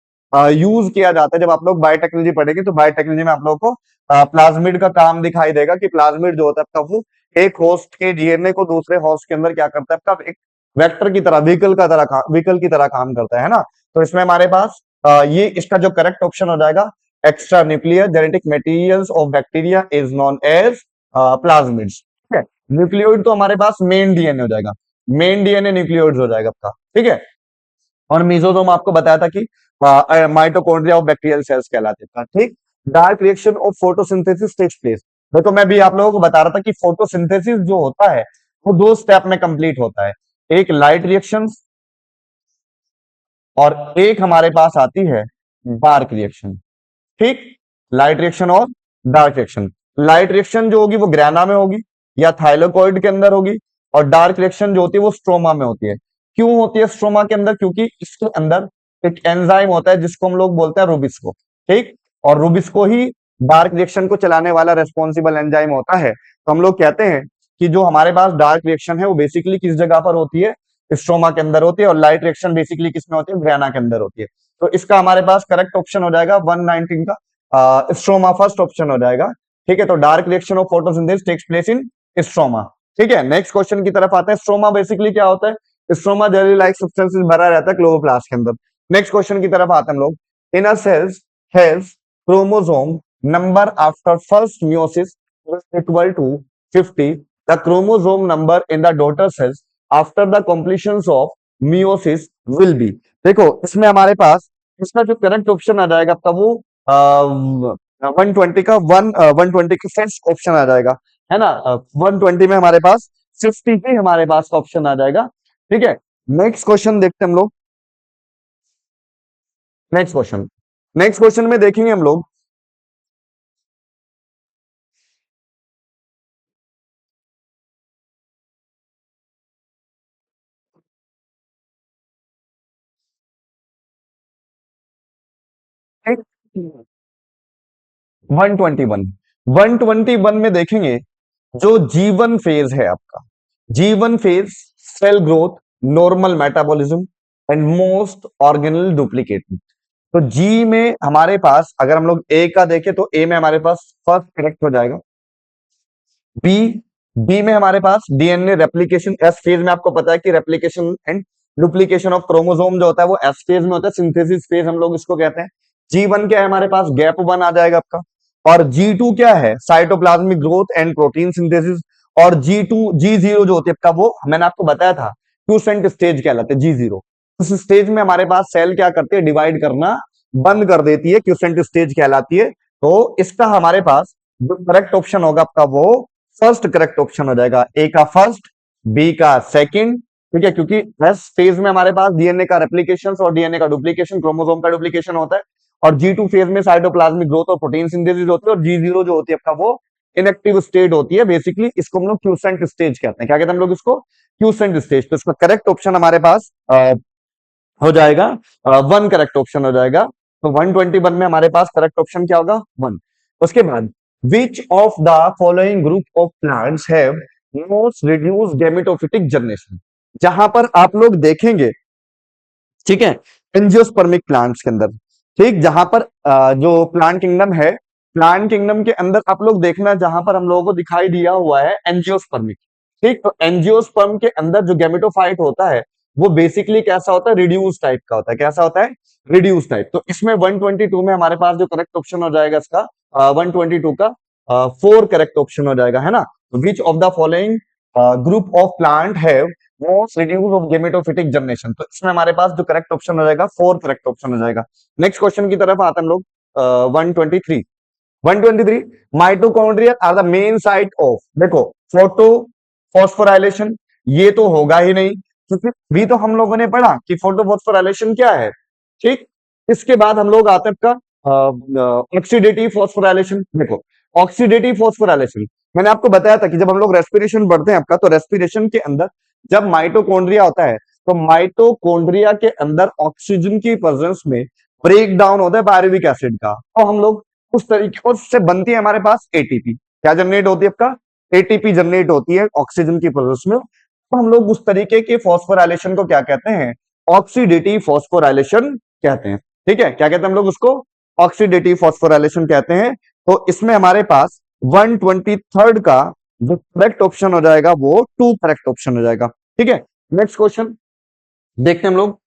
यूज किया जाता है। जब आप लोग बायोटेक्नोलॉजी पढ़ेंगे तो बायोटेक्नोलॉजी में आप लोगों को प्लाज्मिड का काम दिखाई देगा, कि प्लाज्मिड जो होता है आपका वो एक होस्ट के डीएनए को दूसरे होस्ट के अंदर क्या करता है आपका, एक वेक्टर की तरह, व्हीकल की तरह काम करता है ना। तो इसमें हमारे पास ये इसका जो करेक्ट ऑप्शन हो जाएगा, extra nuclear genetic materials of bacteria is known as plasmids. ठीक है, न्यूक्लियोइड तो हमारे पास मेन डीएनए हो जाएगा, मेन डीएनए न्यूक्लियोइड्स हो जाएगा आपका। ठीक है, और मेसोसोम आपको बताया था कि माइटोकॉन्ड्रिया ऑफ बैक्टीरियल सेल्स कहलाते था। ठीक, dark reaction of photosynthesis takes place. देखो मैं भी आप लोगों को बता रहा था कि फोटोसिंथेसिस जो होता है वो 2 स्टेप में कंप्लीट होता है, एक लाइट रिएक्शन और एक हमारे पास आती है डार्क रिएक्शन। ठीक, लाइट रिएक्शन और डार्क रिएक्शन। लाइट रिएक्शन जो होगी वो ग्रैना में होगी या थाइलोकॉइड के अंदर होगी, और डार्क रिएक्शन जो होती है वो स्ट्रोमा में होती है। क्यों होती है स्ट्रोमा के अंदर, क्योंकि इसके अंदर एक एंजाइम होता है जिसको हम लोग बोलते हैं रूबिस्को। ठीक, और रूबिस्को ही डार्क रिएक्शन को चलाने वाला रेस्पॉन्सिबल एंजाइम होता है। तो हम लोग कहते हैं कि जो हमारे पास डार्क रिएक्शन है वो बेसिकली किस जगह पर होती है, स्ट्रोमा के अंदर होती है, और लाइट रिएक्शन बेसिकली किसमें होती है, ग्रैना के अंदर होती है। तो इसका हमारे पास करेक्ट ऑप्शन हो जाएगा 119 का स्ट्रोमा फर्स्ट ऑप्शन हो जाएगा। ठीक है, तो dark reaction of photosynthesis takes place in stroma. ठीक है, नेक्स्ट क्वेश्चन की तरफ आते हैं। स्ट्रोमा बेसिकली क्या होता है, स्ट्रोमा जेली लाइक सब्सटेंसेस भरा रहता है क्लोरोप्लास्ट के अंदर। नेक्स्ट क्वेश्चन की तरफ आते हैं हम लोग, inner cells has chromosome number after first meiosis equal to 50, the chromosome number in the daughter cells after the completion of meiosis will be. देखो इसमें हमारे पास इसका जो करेक्ट ऑप्शन आ जाएगा आपका वो 120 का 120 का फर्स्ट ऑप्शन आ जाएगा, है ना। 120 में हमारे पास 50 ही हमारे पास का ऑप्शन आ जाएगा। ठीक है, नेक्स्ट क्वेश्चन देखते हैं हम लोग, नेक्स्ट क्वेश्चन, नेक्स्ट क्वेश्चन में देखेंगे हम लोग, 121 121 में देखेंगे जो जीवन फेज है आपका, G one phase, cell growth, normal metabolism and most organelle duplicating. तो जी में हमारे पास अगर हम लोग ए का देखें तो ए में हमारे पास फर्स्ट करेक्ट हो जाएगा। बी, बी में हमारे पास डीएनए रेप्लिकेशन, एस फेज में आपको पता है कि replication and duplication of chromosome जो होता है वो एस फेज में होता है, सिंथेसिस फेज हम लोग इसको कहते हैं। जी वन क्या है हमारे पास, गैप वन आ जाएगा आपका। और जी टू क्या है, cytoplasmic growth and protein synthesis. और जी टू, जी जीरो जो होती है आपका, वो मैंने आपको बताया था क्यूसेंट स्टेज कहलाते हैं, जी जीरो। उस स्टेज में हमारे पास सेल क्या करते हैं, डिवाइड करना बंद कर देती है, क्यूसेंट स्टेज कहलाती है। तो इसका हमारे पास जो करेक्ट ऑप्शन होगा आपका वो फर्स्ट करेक्ट ऑप्शन हो जाएगा, ए का फर्स्ट, बी का सेकंड। ठीक है, क्योंकि एस फेज में हमारे पास डीएनए का रेप्लिकेशन और डीएनए का डुप्लीकेशन, क्रोमोसोम का डुप्लीकेशन होता है। और जी टू फेज में साइटोप्लाज्मिक ग्रोथ और प्रोटीन सिंथेसिस होती है। और जी जीरो जो होती है आपका वो इनएक्टिव स्टेट होती है। बेसिकली इसको हम लोग क्यूसेंट स्टेज कहते हैं। क्या कहते हैं हम लोग इसको, क्यूसेंट स्टेज। तो इसका करेक्ट ऑप्शन हमारे पास हो जाएगा वन, करेक्ट ऑप्शन हो जाएगा। तो 121 में हमारे पास करेक्ट ऑप्शन क्या होगा, वन। उसके बाद विच of the following group of plants have most reduce gametophytic generation. जहां पर आप लोग देखेंगे, ठीक है, एंजियोस्पर्मिक प्लांट्स के अंदर, ठीक, जहां पर जो प्लांट किंगडम है, प्लांट किंगडम के अंदर आप लोग देखना जहां पर हम लोगों को दिखाई दिया हुआ है एंजियोस्पर्मिक। ठीक, तो एंजियोस्पर्म के अंदर जो गैमेटोफाइट होता है वो बेसिकली कैसा होता है, रिड्यूस टाइप का होता है। कैसा होता है, रिड्यूस टाइप। तो इसमें 122 में हमारे पास जो करेक्ट ऑप्शन हो जाएगा इसका 122 का फोर करेक्ट ऑप्शन हो जाएगा, है ना। विच of the following group of plant have most reduce of gametophytic generation. तो इसमें हमारे पास जो करेक्ट ऑप्शन हो जाएगा फोर करेक्ट ऑप्शन हो जाएगा। नेक्स्ट क्वेश्चन की तरफ आते हैं हम लोग। 123 123 mitochondria are the main site of, देखो, फोटो फॉस्फोराइलेशन, ये तो होगा ही नहीं, क्योंकि भी तो हम लोगों ने पढ़ा कि फोटो फॉस्फोराइलेशन क्या है। ठीक, इसके बाद हम लोग आते हैं आपका ऑक्सीडेटिव फॉस्फोराइलेशन। देखो, ऑक्सीडेटिव फॉस्फोराइलेशन मैंने आपको बताया था कि जब हम लोग रेस्पिरेशन बढ़ते हैं आपका, तो रेस्पिरेशन के अंदर जब माइटोकॉन्ड्रिया होता है तो माइटोकॉन्ड्रिया के अंदर ऑक्सीजन की प्रेजेंस में ब्रेक डाउन होता है पायरुविक एसिड का। तो हम लोग उस तरीके, उससे बनती है हमारे पास एटीपी। क्या जनरेट होती है आपका, एटीपी जनरेट होती है ऑक्सीजन की प्रेजेंस में। तो हम लोग उस तरीके के फॉस्फोराइलेशन को क्या कहते हैं, ऑक्सीडेटिव फॉस्फोराइलेशन कहते हैं। ठीक है, क्या कहते हैं हम लोग उसको, ऑक्सीडेटिव फॉस्फोराइलेशन कहते हैं। तो इसमें हमारे पास 123 का जो करेक्ट ऑप्शन हो जाएगा वो टू करेक्ट ऑप्शन हो जाएगा। ठीक है, नेक्स्ट क्वेश्चन देखते हैं हम लोग।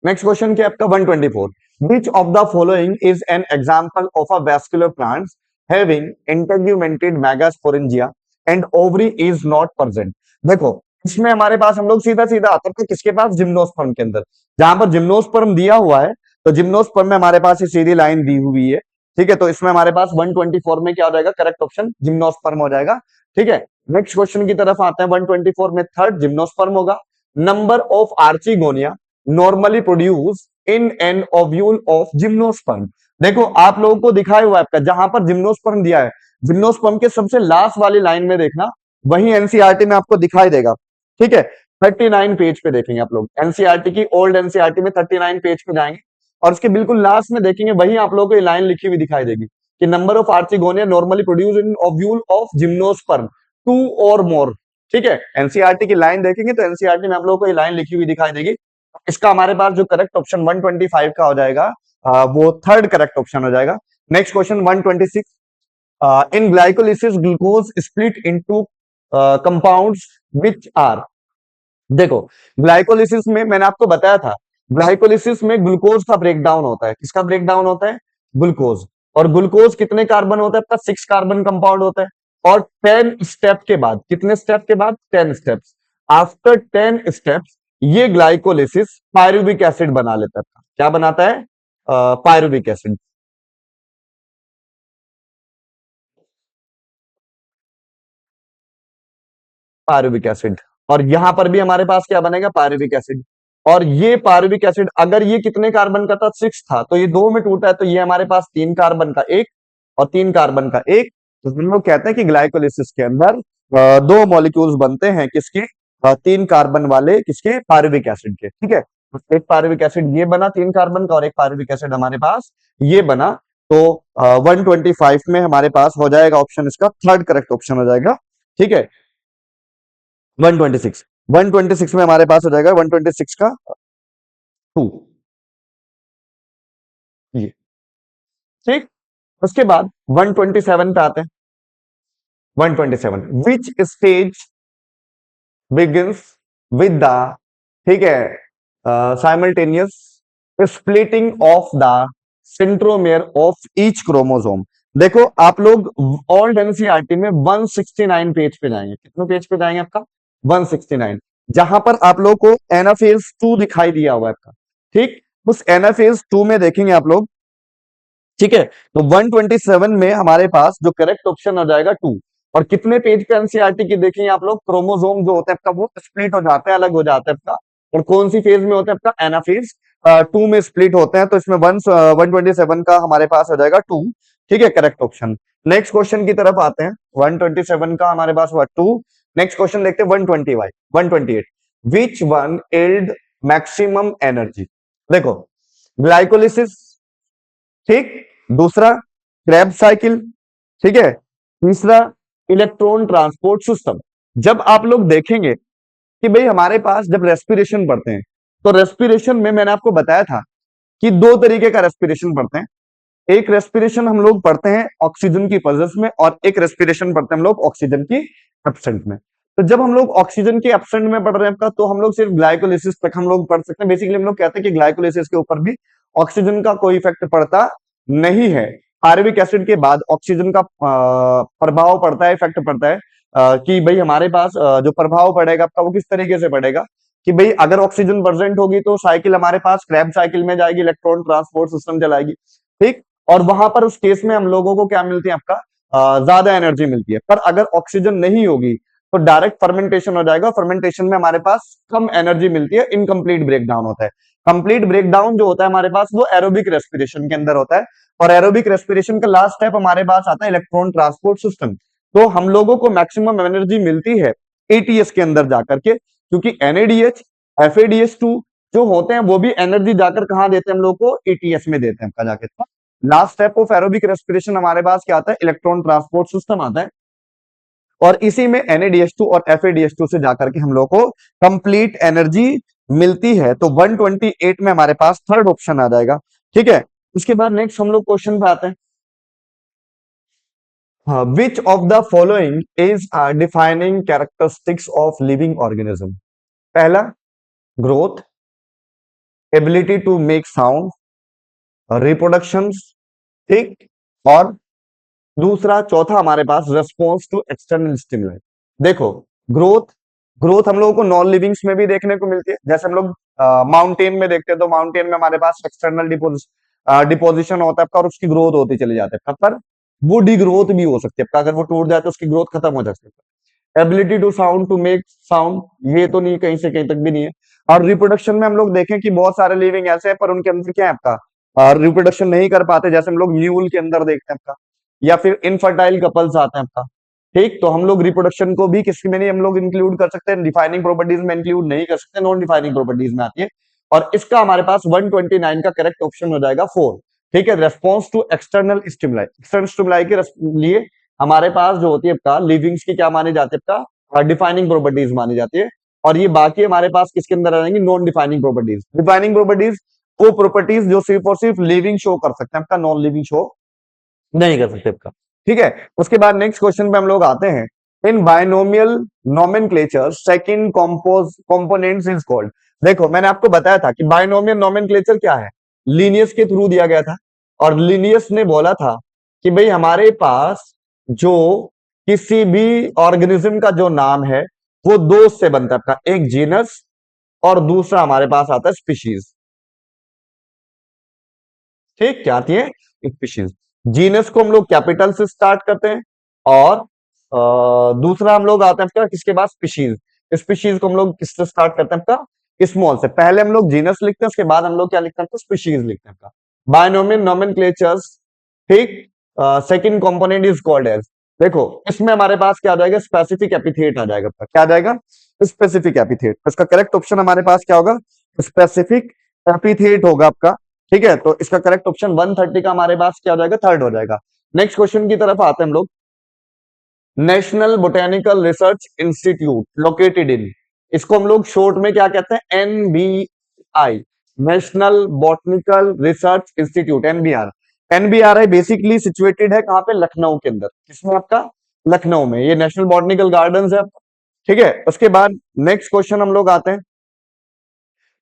नेक्स्ट क्वेश्चन क्या है आपका 124, विच of the following is an example of a vascular plants having integumented megasporangia and ovary is not present. देखो, इसमें हमारे पास हम लोग सीधा सीधा आते हैं किसके पास, जिम्नोस्पर्म के अंदर। जहां पर जिम्नोस्पर्म दिया हुआ है तो जिम्नोस्पर्म में हमारे पास ये सीधी लाइन दी हुई है। ठीक है, तो इसमें हमारे पास 124 में क्या हो जाएगा, करेक्ट ऑप्शन जिम्नोस्पर्म हो जाएगा। ठीक है, नेक्स्ट क्वेश्चन की तरफ आते हैं। 124 में थर्ड जिम्नोस्पर्म होगा। Number of archegonia normally produce in an ovule of gymnosperm. देखो, आप लोगों को दिखाया हुआ है आपका, जहां पर जिम्नोस्पर्म दिया है, जिम्नोस्पर्म के सबसे लास्ट वाली लाइन में देखना, वही एनसीईआरटी में आपको दिखाई देगा। ठीक है, 39 पेज पे देखेंगे आप लोग, एनसीईआरटी की ओल्ड एनसीईआरटी में 39 पेज पे जाएंगे और उसके बिल्कुल लास्ट में देखेंगे, वही आप लोगों को ये लाइन लिखी हुई दिखाई देगी कि number of archegonia normally produce in ovule of gymnosperm two और मोर। ठीक है, एनसीईआरटी की लाइन देखेंगे तो एनसीईआरटी में आप लोगों को ये लाइन लिखी हुई दिखाई देगी। इसका हमारे पास जो करेक्ट ऑप्शन 125 का हो जाएगा वो थर्ड करेक्ट ऑप्शन हो जाएगा। Next question 126, in glycolysis glucose split into compounds which are. देखो, ग्लाइकोलिसिस में मैंने आपको बताया था, ग्लाइकोलिसिस में ग्लूकोज का ब्रेकडाउन होता है। किसका ब्रेकडाउन होता है, ग्लूकोज। और ग्लूकोज कितने कार्बन होता है आपका, 6 कार्बन कंपाउंड होता है। और 10 स्टेप के बाद, कितने स्टेप के बाद, 10 स्टेप्स, आफ्टर 10 स्टेप्स ये ग्लाइकोलिसिस पायरुविक एसिड बना लेता है। क्या बनाता है, पायरुविक एसिड। Pyruvic acid. और यहां पर भी हमारे पास क्या बनेगा, पायरुविक एसिड। और ये पायरुविक एसिड अगर ये कितने कार्बन का था, 6 था, तो ये दो में टूटा है, तो ये हमारे पास 3 कार्बन का एक और 3 कार्बन का एक। तो हम लोग कहते हैं कि ग्लाइकोलिसिस के अंदर दो मॉलिक्यूल्स बनते हैं किसके, 3 कार्बन वाले, किसके, पायरुविक एसिड के। ठीक है, तो एक पायरुविक एसिड ये बना 3 कार्बन का और एक पायरुविक एसिड हमारे पास ये बना तो 125 में हमारे पास हो जाएगा ऑप्शन इसका थर्ड करेक्ट ऑप्शन हो जाएगा। ठीक है, 126, 126 में हमारे पास हो जाएगा 126 का 2 ये। ठीक, उसके बाद 127 पे आते हैं। 127 which stage begins with the, ठीक है, simultaneous splitting of the centromere of each chromosome. देखो आप लोग ओल्ड एनसीईआरटी में 169 पेज पे जाएंगे। कितने पेज पे जाएंगे आपका? 169, जहां पर आप लोग को एनाफेज 2 दिखाई दिया हुआ है आपका। ठीक, उस एनाफेज 2 में देखेंगे आप लोग। ठीक है, तो 127 में हमारे पास जो करेक्ट ऑप्शन हो जाएगा 2। और कितने पेज पे एनसीईआरटी की देखेंगे आप लोग? क्रोमोसोम जो होता है आपका वो स्प्लिट हो जाता है, अलग हो जाता है आपका। और कौन सी फेज में होता है आपका? एनाफेज 2 में स्प्लिट होते हैं। तो इसमें 127 का हमारे पास हो जाएगा 2। ठीक है, करेक्ट ऑप्शन। नेक्स्ट क्वेश्चन की तरफ आते हैं। 127 का हमारे पास हुआ 2। नेक्स्ट क्वेश्चन देखते हैं 128 which one yield maximum energy. देखो, ग्लाइकोलिसिस, ठीक, दूसरा क्रैब साइकिल, ठीक है, तीसरा इलेक्ट्रॉन ट्रांसपोर्ट सिस्टम। जब आप लोग देखेंगे कि भाई हमारे पास जब रेस्पिरेशन पढ़ते हैं, तो रेस्पिरेशन में मैंने आपको बताया था कि दो तरीके का रेस्पिरेशन पढ़ते हैं। एक रेस्पिरेशन हम लोग पढ़ते हैं ऑक्सीजन की प्रेजेंस में, और एक रेस्पिरेशन पढ़ते हैं हम लोग ऑक्सीजन की एब्सेंट में। तो जब हम लोग ऑक्सीजन के एब्सेंट में पढ़ रहे हैं आपका, तो हम लोग सिर्फ ग्लाइकोलिसिस तक हम लोग पढ़ सकते हैं। बेसिकली हम लोग कहते हैं कि ग्लाइकोलिसिस के ऊपर भी ऑक्सीजन का कोई इफेक्ट पड़ता नहीं है। पायरुविक एसिड के बाद ऑक्सीजन का प्रभाव पड़ता है, इफेक्ट पड़ता है। कि भाई हमारे पास जो प्रभाव पड़ेगा आपका वो किस तरीके से पड़ेगा कि भाई अगर ऑक्सीजन प्रेजेंट होगी तो साइकिल हमारे पास क्रैब साइकिल में जाएगी, इलेक्ट्रॉन ट्रांसपोर्ट सिस्टम चलाएगी। ठीक, और वहां पर उस केस में हम लोगों को क्या मिलती है आपका? ज्यादा एनर्जी मिलती है। पर अगर ऑक्सीजन नहीं होगी तो डायरेक्ट फर्मेंटेशन हो जाएगा। फर्मेंटेशन में हमारे पास कम एनर्जी मिलती है, इनकम्प्लीट ब्रेकडाउन होता है। कंप्लीट ब्रेकडाउन जो होता है हमारे पास वो एरोबिक रेस्पिरेशन के अंदर होता है। और एरोबिक रेस्पिरेशन का लास्ट स्टेप हमारे पास आता है इलेक्ट्रॉन ट्रांसपोर्ट सिस्टम। तो हम लोगों को मैक्सिमम एनर्जी मिलती है एटीएस के अंदर जाकर के, क्योंकि एनएडीएच, एफएडीएच2 जो होते हैं वो भी एनर्जी जाकर कहां देते हैं हम लोग को? एटीएस में देते हैं जाके। Last step of aerobic respiration हमारे पास क्या आता है? इलेक्ट्रॉन ट्रांसपोर्ट सिस्टम आता है। और इसी में NaDH2 और FaDH2 से जाकर के हम लोग को कंप्लीट एनर्जी मिलती है। तो 128 में हमारे पास थर्ड ऑप्शन आ जाएगा। ठीक है, उसके बाद नेक्स्ट हम लोग क्वेश्चन पे आते हैं। Which of the following is defining characteristics of living organism? पहला growth, ability to make sound, reproduction, ठीक, और दूसरा चौथा हमारे पास रेस्पॉन्स टू एक्सटर्नल स्टिमुलाई। देखो, ग्रोथ, ग्रोथ हम लोगों को नॉन लिविंग्स में भी देखने को मिलती है। जैसे हम लोग माउंटेन में देखते हैं, तो माउंटेन में हमारे पास एक्सटर्नल डिपोजिशन होता है आपका, और उसकी ग्रोथ होती चली जाती है। पर वो डिग्रोथ भी हो सकती है आपका, अगर वो टूट जाए तो उसकी ग्रोथ खत्म हो जाती है। Ability to sound, to make sound, ये तो नहीं, कहीं से कहीं तक भी नहीं है। और रिप्रोडक्शन में हम लोग देखें कि बहुत सारे लिविंग ऐसे हैं पर उनके अंदर क्या है आपका? रिप्रोडक्शन नहीं कर पाते। जैसे हम लोग म्यूल के अंदर देखते हैं आपका, या फिर इनफर्टाइल कपल्स आते हैं आपका। ठीक, तो हम लोग रिप्रोडक्शन को भी किसी में नहीं हम लोग इंक्लूड कर सकते हैं, डिफाइनिंग प्रॉपर्टीज में इंक्लूड नहीं कर सकते, नॉन डिफाइनिंग प्रॉपर्टीज में आती है। और इसका हमारे पास 129 का करेक्ट ऑप्शन हो जाएगा 4। ठीक है, response to external stimuli. External stimuli के लिए हमारे पास जो होती है आपका लिविंग्स की क्या मानी जाती है आपका? डिफाइनिंग प्रॉपर्टीज मानी जाती है। और ये बाकी हमारे पास किसके अंदर आ जाएंगी? Non defining properties. Defining properties वो प्रॉपर्टीज जो सिर्फ और सिर्फ लिविंग शो कर सकते हैं आपका, नॉन लिविंग शो नहीं कर सकते आपका। ठीक है, उसके बाद नेक्स्ट क्वेश्चन पे हम लोग आते हैं। In binomial nomenclature second components is called. देखो, मैंने आपको बताया था कि बायनोमियल नोमेनक्लेचर क्या है, लीनियस के थ्रू दिया गया था। और लीनियस ने बोला था कि भाई हमारे पास जो किसी भी ऑर्गेनिज्म का जो नाम है वो दो से बनता है आपका, एक जीनस और दूसरा हमारे पास आता है स्पीशीज। ठीक, क्या आती है? स्पीशीज। जीनस को हम लोग कैपिटल से स्टार्ट करते हैं, और दूसरा हम लोग आते हैं आपका किसके बाद? स्पीशीज। स्पीशीज को हम लोग किससे स्टार्ट करते हैं आपका? स्मॉल से। पहले हम लोग जीनस लिखते हैं, उसके बाद हम लोग क्या लिखते हैं? स्पीशीज लिखते हैं आपका। बायनोमियल नोमेनक्लेचर्स, ठीक, second component is called as. देखो, इसमें हमारे पास क्या आ जाएगा? स्पेसिफिक एपिथेट आ जाएगा आपका। क्या आ जाएगा? Specific epithet. इसका करेक्ट ऑप्शन हमारे पास क्या होगा? स्पेसिफिक एपिथेट होगा आपका। ठीक है, तो इसका करेक्ट ऑप्शन 130 का हमारे पास क्या हो जाएगा, थर्ड हो जाएगा। नेक्स्ट क्वेश्चन की तरफ आते हैं हम लोग। National botanical research institute located in, इसको हम लोग शॉर्ट में क्या कहते हैं, NBI, national botanical research institute, NBR. NBRI basically situated है कहां पे, लखनऊ के अंदर। किसमें आपका, लखनऊ में। ये नेशनल बॉटनिकल गार्डन है, ठीक है। उसके बाद नेक्स्ट क्वेश्चन हम लोग आते हैं,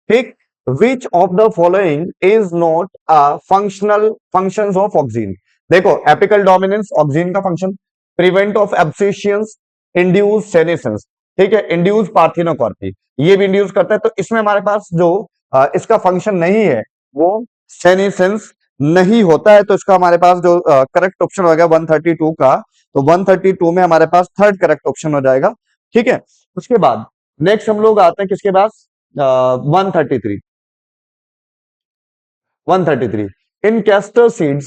ठीक। Which of the following is not a functional functions of oxygen. देखो, एपिकल डोमिनेंस ऑक्सीजन का function, prevent of abscission, induce senescence, ठीक है, इंड्यूस पार्थिनोकॉर्पी, ये भी इंड्यूस करता है। तो इसमें हमारे पास जो इसका फंक्शन नहीं है वो सेनेसेंस नहीं होता है। तो इसका हमारे पास जो करेक्ट ऑप्शन हो गया 132 का, तो 132 में हमारे पास थर्ड करेक्ट ऑप्शन हो जाएगा, ठीक है। उसके बाद नेक्स्ट हम लोग आते हैं किसके पास, 133। 133, in castor seeds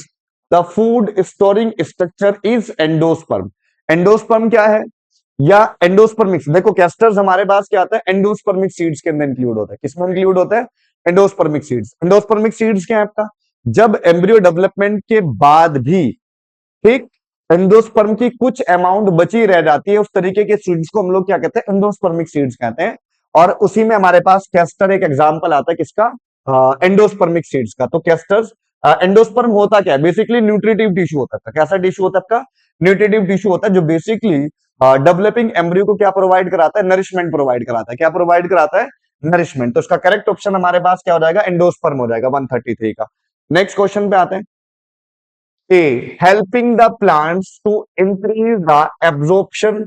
the food storing structure is endosperm। Endosperm क्या है, या एंडोस्पर्मिक्स। देखो कैस्टर्स हमारे पास क्या आता है, एंडोस्पर्मिक सीड्स के अंदर इंक्लूड होता है। किसमें इंक्लूड होता है, एंडोस्पर्मिक सीड्स। एंडोस्पर्मिक सीड्स क्या है आपका, जब एम्ब्रियो डेवलपमेंट के बाद भी, ठीक, एंडोस्पर्म की कुछ अमाउंट बची रह जाती है, उस तरीके के सीड्स को हम लोग क्या कहते हैं, एंडोस्पर्मिक सीड्स कहते हैं। और उसी में हमारे पास कैस्टर एक एग्जांपल आता है किसका, एंडोस्पर्मिक सीड्स का। तो कैस्टर्स, एंडोस्पर्म होता क्या है, बेसिकली न्यूट्रिटिव टिश्यू होता है। कैसा टिश्यू होता है आपका, न्यूट्रिटिव टिश्यू होता है, जो बेसिकली डेवलपिंग एम्ब्रियो को क्या प्रोवाइड कराता है, नरिशमेंट प्रोवाइड कराता है। क्या प्रोवाइड कराता है, नरिशमेंट। तो इसका करेक्ट ऑप्शन हमारे पास क्या हो जाएगा, एंडोस्पर्म हो जाएगा 133 का। नेक्स्ट क्वेश्चन पे आते हैं। A, helping the plants to increase the absorption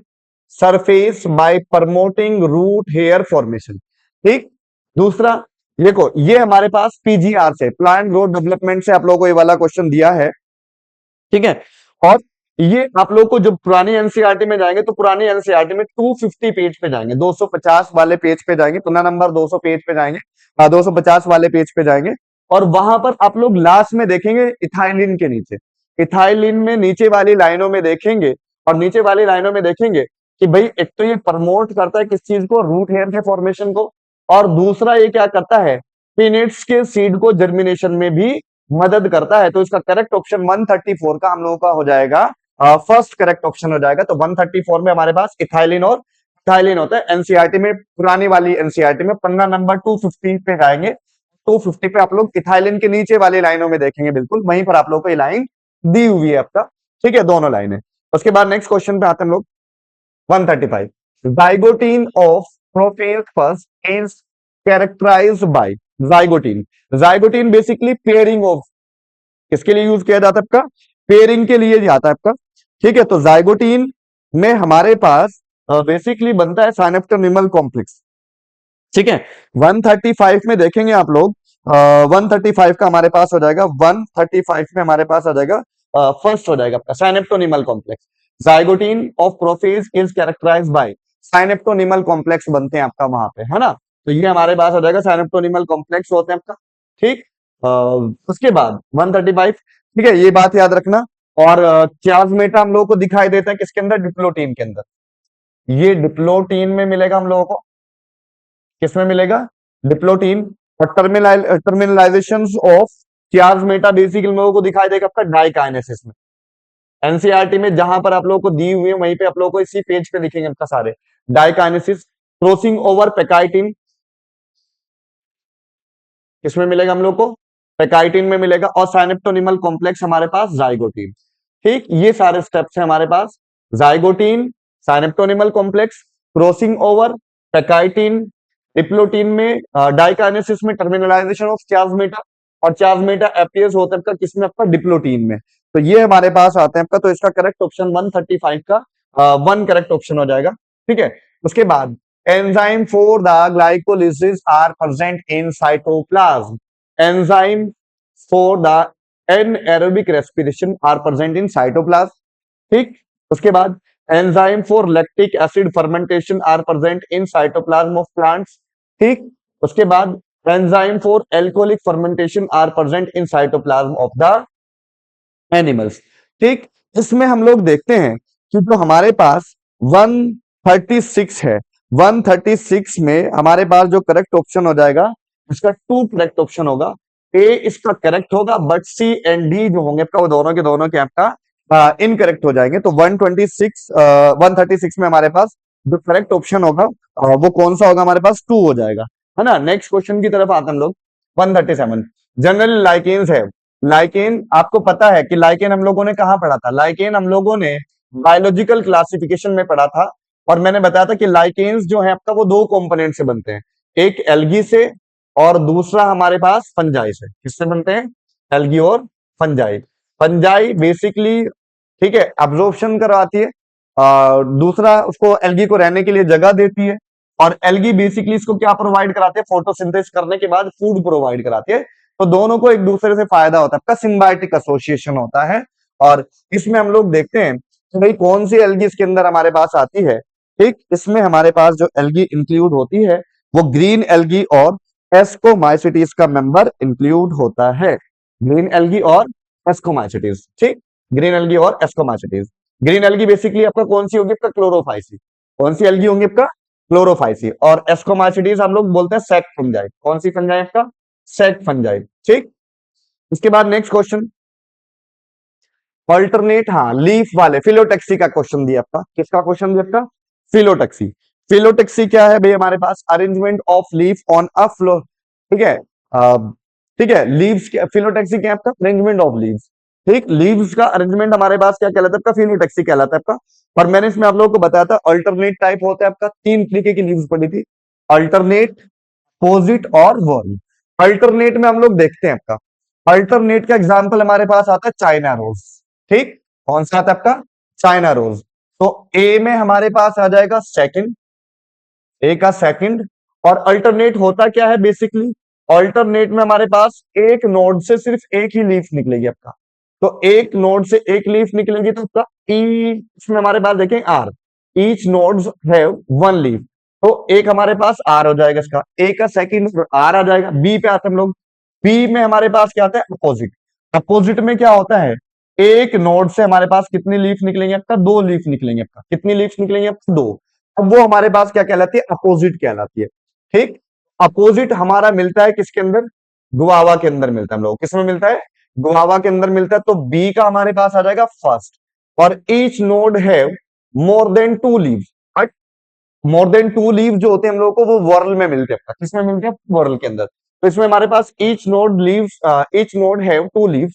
surface by promoting root hair formation, ठीक। दूसरा, देखो ये हमारे पास पीजीआर से, प्लांट ग्रोथ डेवलपमेंट से आप लोगों को ये वाला क्वेश्चन दिया है, ठीक है। और ये आप लोग को जब पुरानी एनसीईआरटी में जाएंगे तो पुरानी एनसीईआरटी में 250 पेज पे जाएंगे, 250 वाले पेज पे जाएंगे, पुनः नंबर 200 पेज पे जाएंगे, 250 वाले पेज पे जाएंगे। और वहां पर आप लोग लास्ट में देखेंगे इथाइलिन के नीचे, इथाइलिन में नीचे वाली लाइनों में देखेंगे, और नीचे वाली लाइनों में देखेंगे कि भाई एक तो ये प्रमोट करता है किस चीज को, रूट हेयर के फॉर्मेशन को, और दूसरा ये क्या करता है, पीनट्स के सीड को जर्मिनेशन में भी मदद करता है। तो इसका करेक्ट ऑप्शन 134 का हम लोगों का हो जाएगा, फर्स्ट करेक्ट ऑप्शन हो जाएगा। तो 134 में हमारे पास इथाइलिन और इथाइलिन होता है। एनसीईआरटी में, पुरानी वाली एनसीईआरटी में पन्ना नंबर 250 पे जाएंगे, 250 पे आप लोग इथाइलिन के नीचे वाली लाइनों में देखेंगे, बिल्कुल वहीं पर आप लोग को ये लाइन दी हुई है आपका, ठीक है, दोनों लाइनें। उसके बाद नेक्स्ट क्वेश्चन पे आते हैं हम लोग, 135। Zygotene of prophase is characterised by, zygotene, zygotene basically pairing of, किसके लिए यूज किया जाता है आपका, पेयरिंग के लिए जाता है आपका, ठीक है। तो जाइगोटीन में हमारे पास बेसिकली बनता है साइनेप्टोनिमल कॉम्प्लेक्स, ठीक है। 135 में देखेंगे आप लोग, 135 का हमारे पास हो जाएगा, 135 में हमारे पास आ जाएगा, फर्स्ट हो जाएगा आपका synaptonemal complex. Zygotene of prophase is characterised by, synaptonemal complex बनते हैं आपका वहां पे, है ना। तो ये हमारे पास हो जाएगा, साइनेप्टोनिमल कॉम्प्लेक्स होते हैं आपका, ठीक। उसके बाद 135, ठीक है, ये बात याद रखना। और चार्जमेटा हम लोगों को दिखाई देता है किसके अंदर, डिप्लोटीन के अंदर। ये डिप्लोटीन में मिलेगा हम लोगों को, किसमें मिलेगा, डिप्लोटीन। और टर्मिनलाइजेशन ऑफ चार्जमेटा बेसिकली हम लोगों को दिखाई देगा आपका डाइकाइनेसिस में। एनसीईआरटी में जहां पर आप लोगों को दी हुई है वहीं पे आप लोगों को इसी पेज पे लिखेंगे आपका सारे, डाइकाइनेसिस, क्रॉसिंग ओवर पेकाइटिन, किसमें मिलेगा हम लोग को, पेकाइटिन में मिलेगा। और साइनेप्टोनिमल कॉम्प्लेक्स हमारे पास जाइगोटीन, ठीक। ये सारे स्टेप्स हैं हमारे पास, zygotene, synaptonemal complex, crossing over, pachytene, diplotene में डाइकाइनेसिस में टर्मिनलाइजेशन ऑफ चार्जमेटा, और चार्जमेटा अपीयर्स होता है आपका किसमें, आपका डिप्लोटीन में। तो ये हमारे पास आते हैं आपका। तो इसका करेक्ट ऑप्शन 135 का वन करेक्ट ऑप्शन हो जाएगा, ठीक है। उसके बाद enzyme for the glycolysis are present in cytoplasm, enzyme for the anaerobic respiration are present in cytoplasm, ठीक। उसके बाद enzyme for lactic acid fermentation are present in cytoplasm of plants, ठीक। उसके बाद enzyme for alcoholic fermentation are present in cytoplasm of the animals, ठीक। इसमें हम लोग देखते हैं कि जो हमारे पास 136 है, 136 में हमारे पास जो करेक्ट ऑप्शन हो जाएगा, इसका टू करेक्ट ऑप्शन होगा। ए इसका करेक्ट होगा, बट सी एंड डी जो होंगे आपका वो दोनों के आपका इनकरेक्ट हो जाएंगे। तो 126 136 में हमारे पास जो करेक्ट ऑप्शन होगा वो कौन सा होगा, हमारे पास 2 हो जाएगा, है ना। नेक्स्ट क्वेश्चन की तरफ आते हैं हम लोग। 137 जनरल लाइकेन्स है। लाइकेन आपको पता है कि लाइकेन हम लोगों ने कहाँ पढ़ा था, लाइकेन हम लोगों ने बायोलॉजिकल क्लासिफिकेशन में पढ़ा था। और मैंने बताया था कि लाइकेन्स जो है आपका वो दो कंपोनेंट से बनते हैं, एक एल्गी से और दूसरा हमारे पास फंजाई से। किससे बनते हैं, एल्गी और फंजाई। फंजाई बेसिकली ठीक है अब्जॉर्प्शन करवाती है, और दूसरा उसको एल्गी को रहने के लिए जगह देती है। और एल्गी बेसिकली इसको क्या प्रोवाइड कराते हैं, फोटोसिंथेसिस करने के बाद फूड प्रोवाइड कराती है। तो दोनों को एक दूसरे से फायदा होता है, आपका सिम्बायोटिक एसोसिएशन होता है। और इसमें हम लोग देखते हैं कि भाई कौन सी एल्गी इसके अंदर हमारे पास आती है। ठीक, इसमें हमारे पास जो एल्गी इंक्लूड होती है वो ग्रीन एल्गी और एस्कोमाइसिटीज का मेंबर इंक्लूड होता है। ग्रीन एल्गी और एस्कोमाइसिटीज, ठीक, ग्रीन एल्गी और एस्कोमाइसिटीज। ग्रीन एल्गी बेसिकली आपका कौन सी होगी, आपका क्लोरोफाइसी। कौन सी एल्गी होंगी आपका, क्लोरोफाइसी। और एस्कोमाइसिटीज हम लोग बोलते हैं सैक फंजाई। कौन सी फंजाई आपका, सैक फंजाई, ठीक। इसके बाद नेक्स्ट क्वेश्चन, अल्टरनेट, हाँ लीफ वाले फिलोटेक्सी का क्वेश्चन दिया आपका। किसका क्वेश्चन दिया आपका, फिलोटेक्सी। फिलोटेक्सी क्या है भाई, हमारे पास arrangement of leaf on a floor, ठीक है। ठीक है, लीव्स फिलोटेक्सी क्या है आपका, अरेंजमेंट ऑफ लीव्स। ठीक, लीव्स का अरेंजमेंट हमारे पास क्या कहलाता है आपका, फिलोटेक्सी कहलाता है आपका। और मैंने इसमें आप लोगों को बताया था अल्टरनेट टाइप होता है आपका, तीन तरीके की लीव्स पड़ी थी, अल्टरनेट, अपोजिट और वर्म। अल्टरनेट में हम लोग देखते हैं आपका, अल्टरनेट का एग्जांपल हमारे पास आता है चाइना रोज। ठीक, कौन सा आता है आपका, चाइना रोज। तो ए में हमारे पास आ जाएगा सेकंड, ए का सेकंड। और अल्टरनेट होता क्या है बेसिकली, अल्टरनेट में हमारे पास एक नोड से सिर्फ एक ही लीफ निकलेगी आपका। तो एक नोड से एक लीफ निकलेगी तो आपका इसमें हमारे पास देखें are, each nodes have one leaf. तो एक हमारे पास आर हो जाएगा इसका, ए का सेकंड आर आ जाएगा। बी पे आते हम लोग, बी में हमारे पास क्या आता है, अपोजिट। अपोजिट में क्या होता है, एक नोड से हमारे पास कितनी लीफ निकलेंगे आपका, दो लीफ निकलेंगे आपका। कितनी लीफ निकलेंगे आपका, दो। अब वो हमारे पास क्या कहलाती है, अपोजिट कहलाती है। ठीक, अपोजिट हमारा मिलता है किसके अंदर, गुआवा के अंदर मिलता है। हम लोग किसमें मिलता है, गुआवा के अंदर मिलता है। तो बी का हमारे पास आ जाएगा फर्स्ट। और ईच नोड है more than two leave, but more than two leave जो होते हैं हम लोगों को वो वर्ल में मिलते हैं। किसमें मिलते हैं, वर्ल के अंदर। तो इसमें हमारे पास each node leave, each node है टू लीव।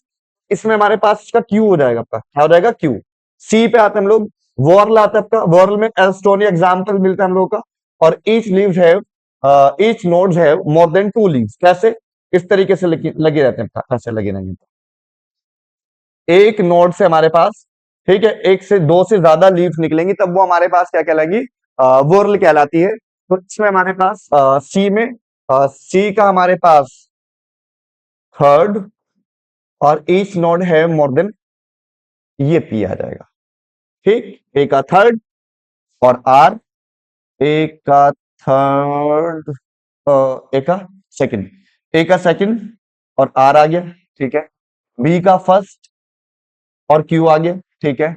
इसमें हमारे पास इसका क्यू हो जाएगा आपका, क्या हो जाएगा, क्यू। सी पे आते हैं हम लोग, वर्ल आता है आपका, वर्ल में एल्स्टोनिया एग्जाम्पल मिलता है हम लोगों का। और each leaves have, each nodes have more than two leaves. कैसे, इस तरीके से लगे रहते हैं, ऐसे लगे रहेंगे। एक नोड से हमारे पास, ठीक है, एक से दो से ज्यादा लीव्स निकलेंगी तब वो हमारे पास क्या कहलाएगी, वर्ल कहलाती है। तो इसमें हमारे पास सी में, सी का हमारे पास थर्ड, और ईच नोड है मोर देन, ये पी आ जाएगा। ठीक, ए का थर्ड और आर, ए का थर्ड, ए का सेकंड, ए का सेकंड और आर आ गया, ठीक है। बी का फर्स्ट और क्यू आ गया, ठीक है।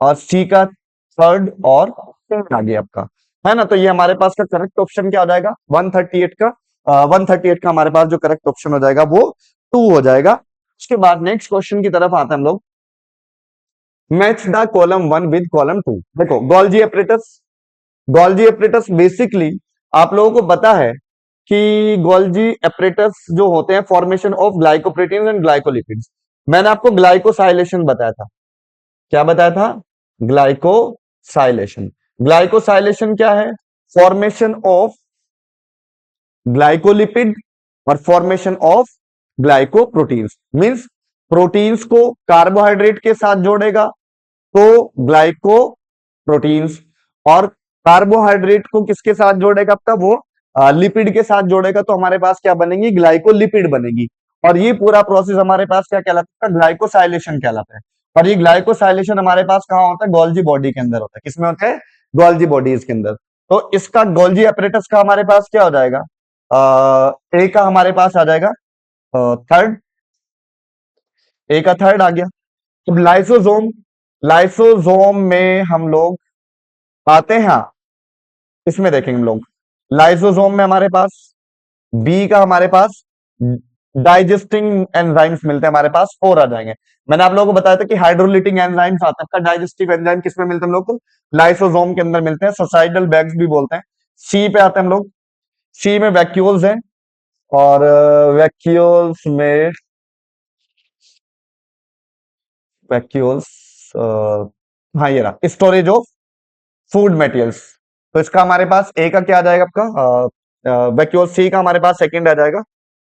और सी का थर्ड और थर्ड आ गया आपका, है ना। तो ये हमारे पास का करेक्ट ऑप्शन क्या हो जाएगा, 138 का, 138 का हमारे पास जो करेक्ट ऑप्शन हो जाएगा वो 2 हो जाएगा। उसके बाद नेक्स्ट क्वेश्चन की तरफ आते हैं हम लोग। Match the column 1 with column 2। देखो Golgi apparatus, Golgi apparatus basically आप लोगों को पता है कि गोल्जी एपरेटस जो होते हैं formation of glycoprotein and glycolipids. मैंने आपको ग्लाइकोसाइलेशन बताया था, क्या बताया था, ग्लाइकोसाइलेशन। ग्लाइकोसाइलेशन क्या है, फॉर्मेशन ऑफ ग्लाइकोलिपिड और formation of glycoproteins. Means proteins को कार्बोहाइड्रेट के साथ जोड़ेगा तो ग्लाइको प्रोटीन्स, और कार्बोहाइड्रेट को किसके साथ जोड़ेगा आपका, वो लिपिड के साथ जोड़ेगा तो हमारे पास क्या बनेगी, ग्लाइकोलिपिड बनेगी। और ये पूरा प्रोसेस हमारे पास क्या कहलाता है, ग्लाइकोसाइलेशन कहलाता है। और ये ग्लाइकोसाइलेशन हमारे पास कहाँ होता है, गोल्जी बॉडी के अंदर होता है। किसमें होता है, गोल्जी बॉडीज के अंदर। तो इसका गोल्जी एपरेटस का हमारे पास क्या हो जाएगा, ए का हमारे पास आ जाएगा थर्ड, ए का थर्ड आ गया। अब लाइसोसोम, लाइसोसोम में हम लोग आते हैं, हाँ इसमें देखेंगे हम लोग। लाइसोसोम में हमारे पास बी का हमारे पास डाइजेस्टिंग एंजाइम्स मिलते हैं हमारे पास, 4 आ जाएंगे। मैंने आप लोगों को बताया था कि हाइड्रोलिटिक एंजाइम्स आता है आपका। डाइजेस्टिव एंजाइम किसमें मिलते हैं हम लोग को? लाइसोसोम के अंदर मिलते हैं, ससाइडल बैग्स भी बोलते हैं। सी पे आते हैं हम लोग। सी में वैक्यूल्स हैं, और वैक्यूल्स में वैक्यूल्स हाँ ये रहा, स्टोरेज ऑफ फूड मटेरियल्स। तो इसका हमारे पास ए का क्या आ जाएगा आपका? वैक्यूल। सी का हमारे पास सेकंड आ जाएगा।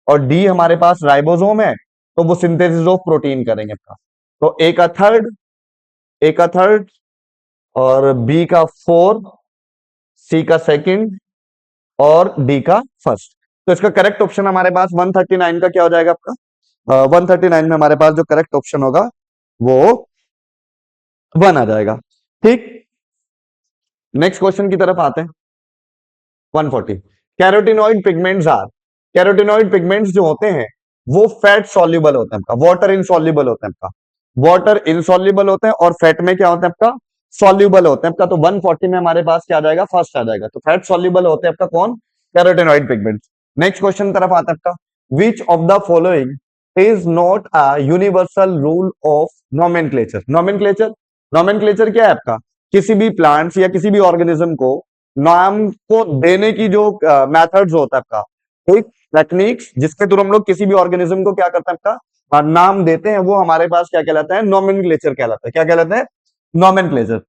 और डी हमारे पास राइबोसोम है, तो वो सिंथेसिस ऑफ प्रोटीन करेंगे आपका। तो ए का थर्ड, ए का थर्ड, और बी का फोर्थ, सी का सेकंड, और डी का फर्स्ट। तो इसका करेक्ट ऑप्शन हमारे पास 139 का क्या हो जाएगा आपका? 139 में हमारे पास जो करेक्ट ऑप्शन होगा वो 1 आ जाएगा। ठीक, नेक्स्ट क्वेश्चन की तरफ आते हैं। 140। Carotenoid pigments are, carotenoid pigments जो होते हैं वो फैट सॉल्युबल होते हैं आपका, वाटर इनसॉल्युबल होते हैं आपका। वाटर इनसॉल्युबल होते हैं, और फैट में क्या होता है आपका? सॉल्युबल होते हैं आपका। तो 140 में हमारे पास क्या आ जाएगा? फर्स्ट आ जाएगा। तो फैट सॉल्युबल होते हैं आपका कौन? Carotenoid pigments. नेक्स्ट क्वेश्चन तरफ आता है आपका। विच of the following is not a universal rule of nomenclature? Nomenclature, nomenclature क्या है आपका? किसी भी प्लांट्स या किसी भी ऑर्गेनिज्म को नाम को देने की जो मेथड्स होता है आपका, ठीक, टेक्निक्स जिसके थ्रू हम लोग किसी भी ऑर्गेनिज्म को क्या करते हैं आपका? नाम देते हैं, वो हमारे पास क्या कहलाता है? नोमेनक्लेचर कहलाता है। क्या कहलाता है? नोमेनक्लेचर।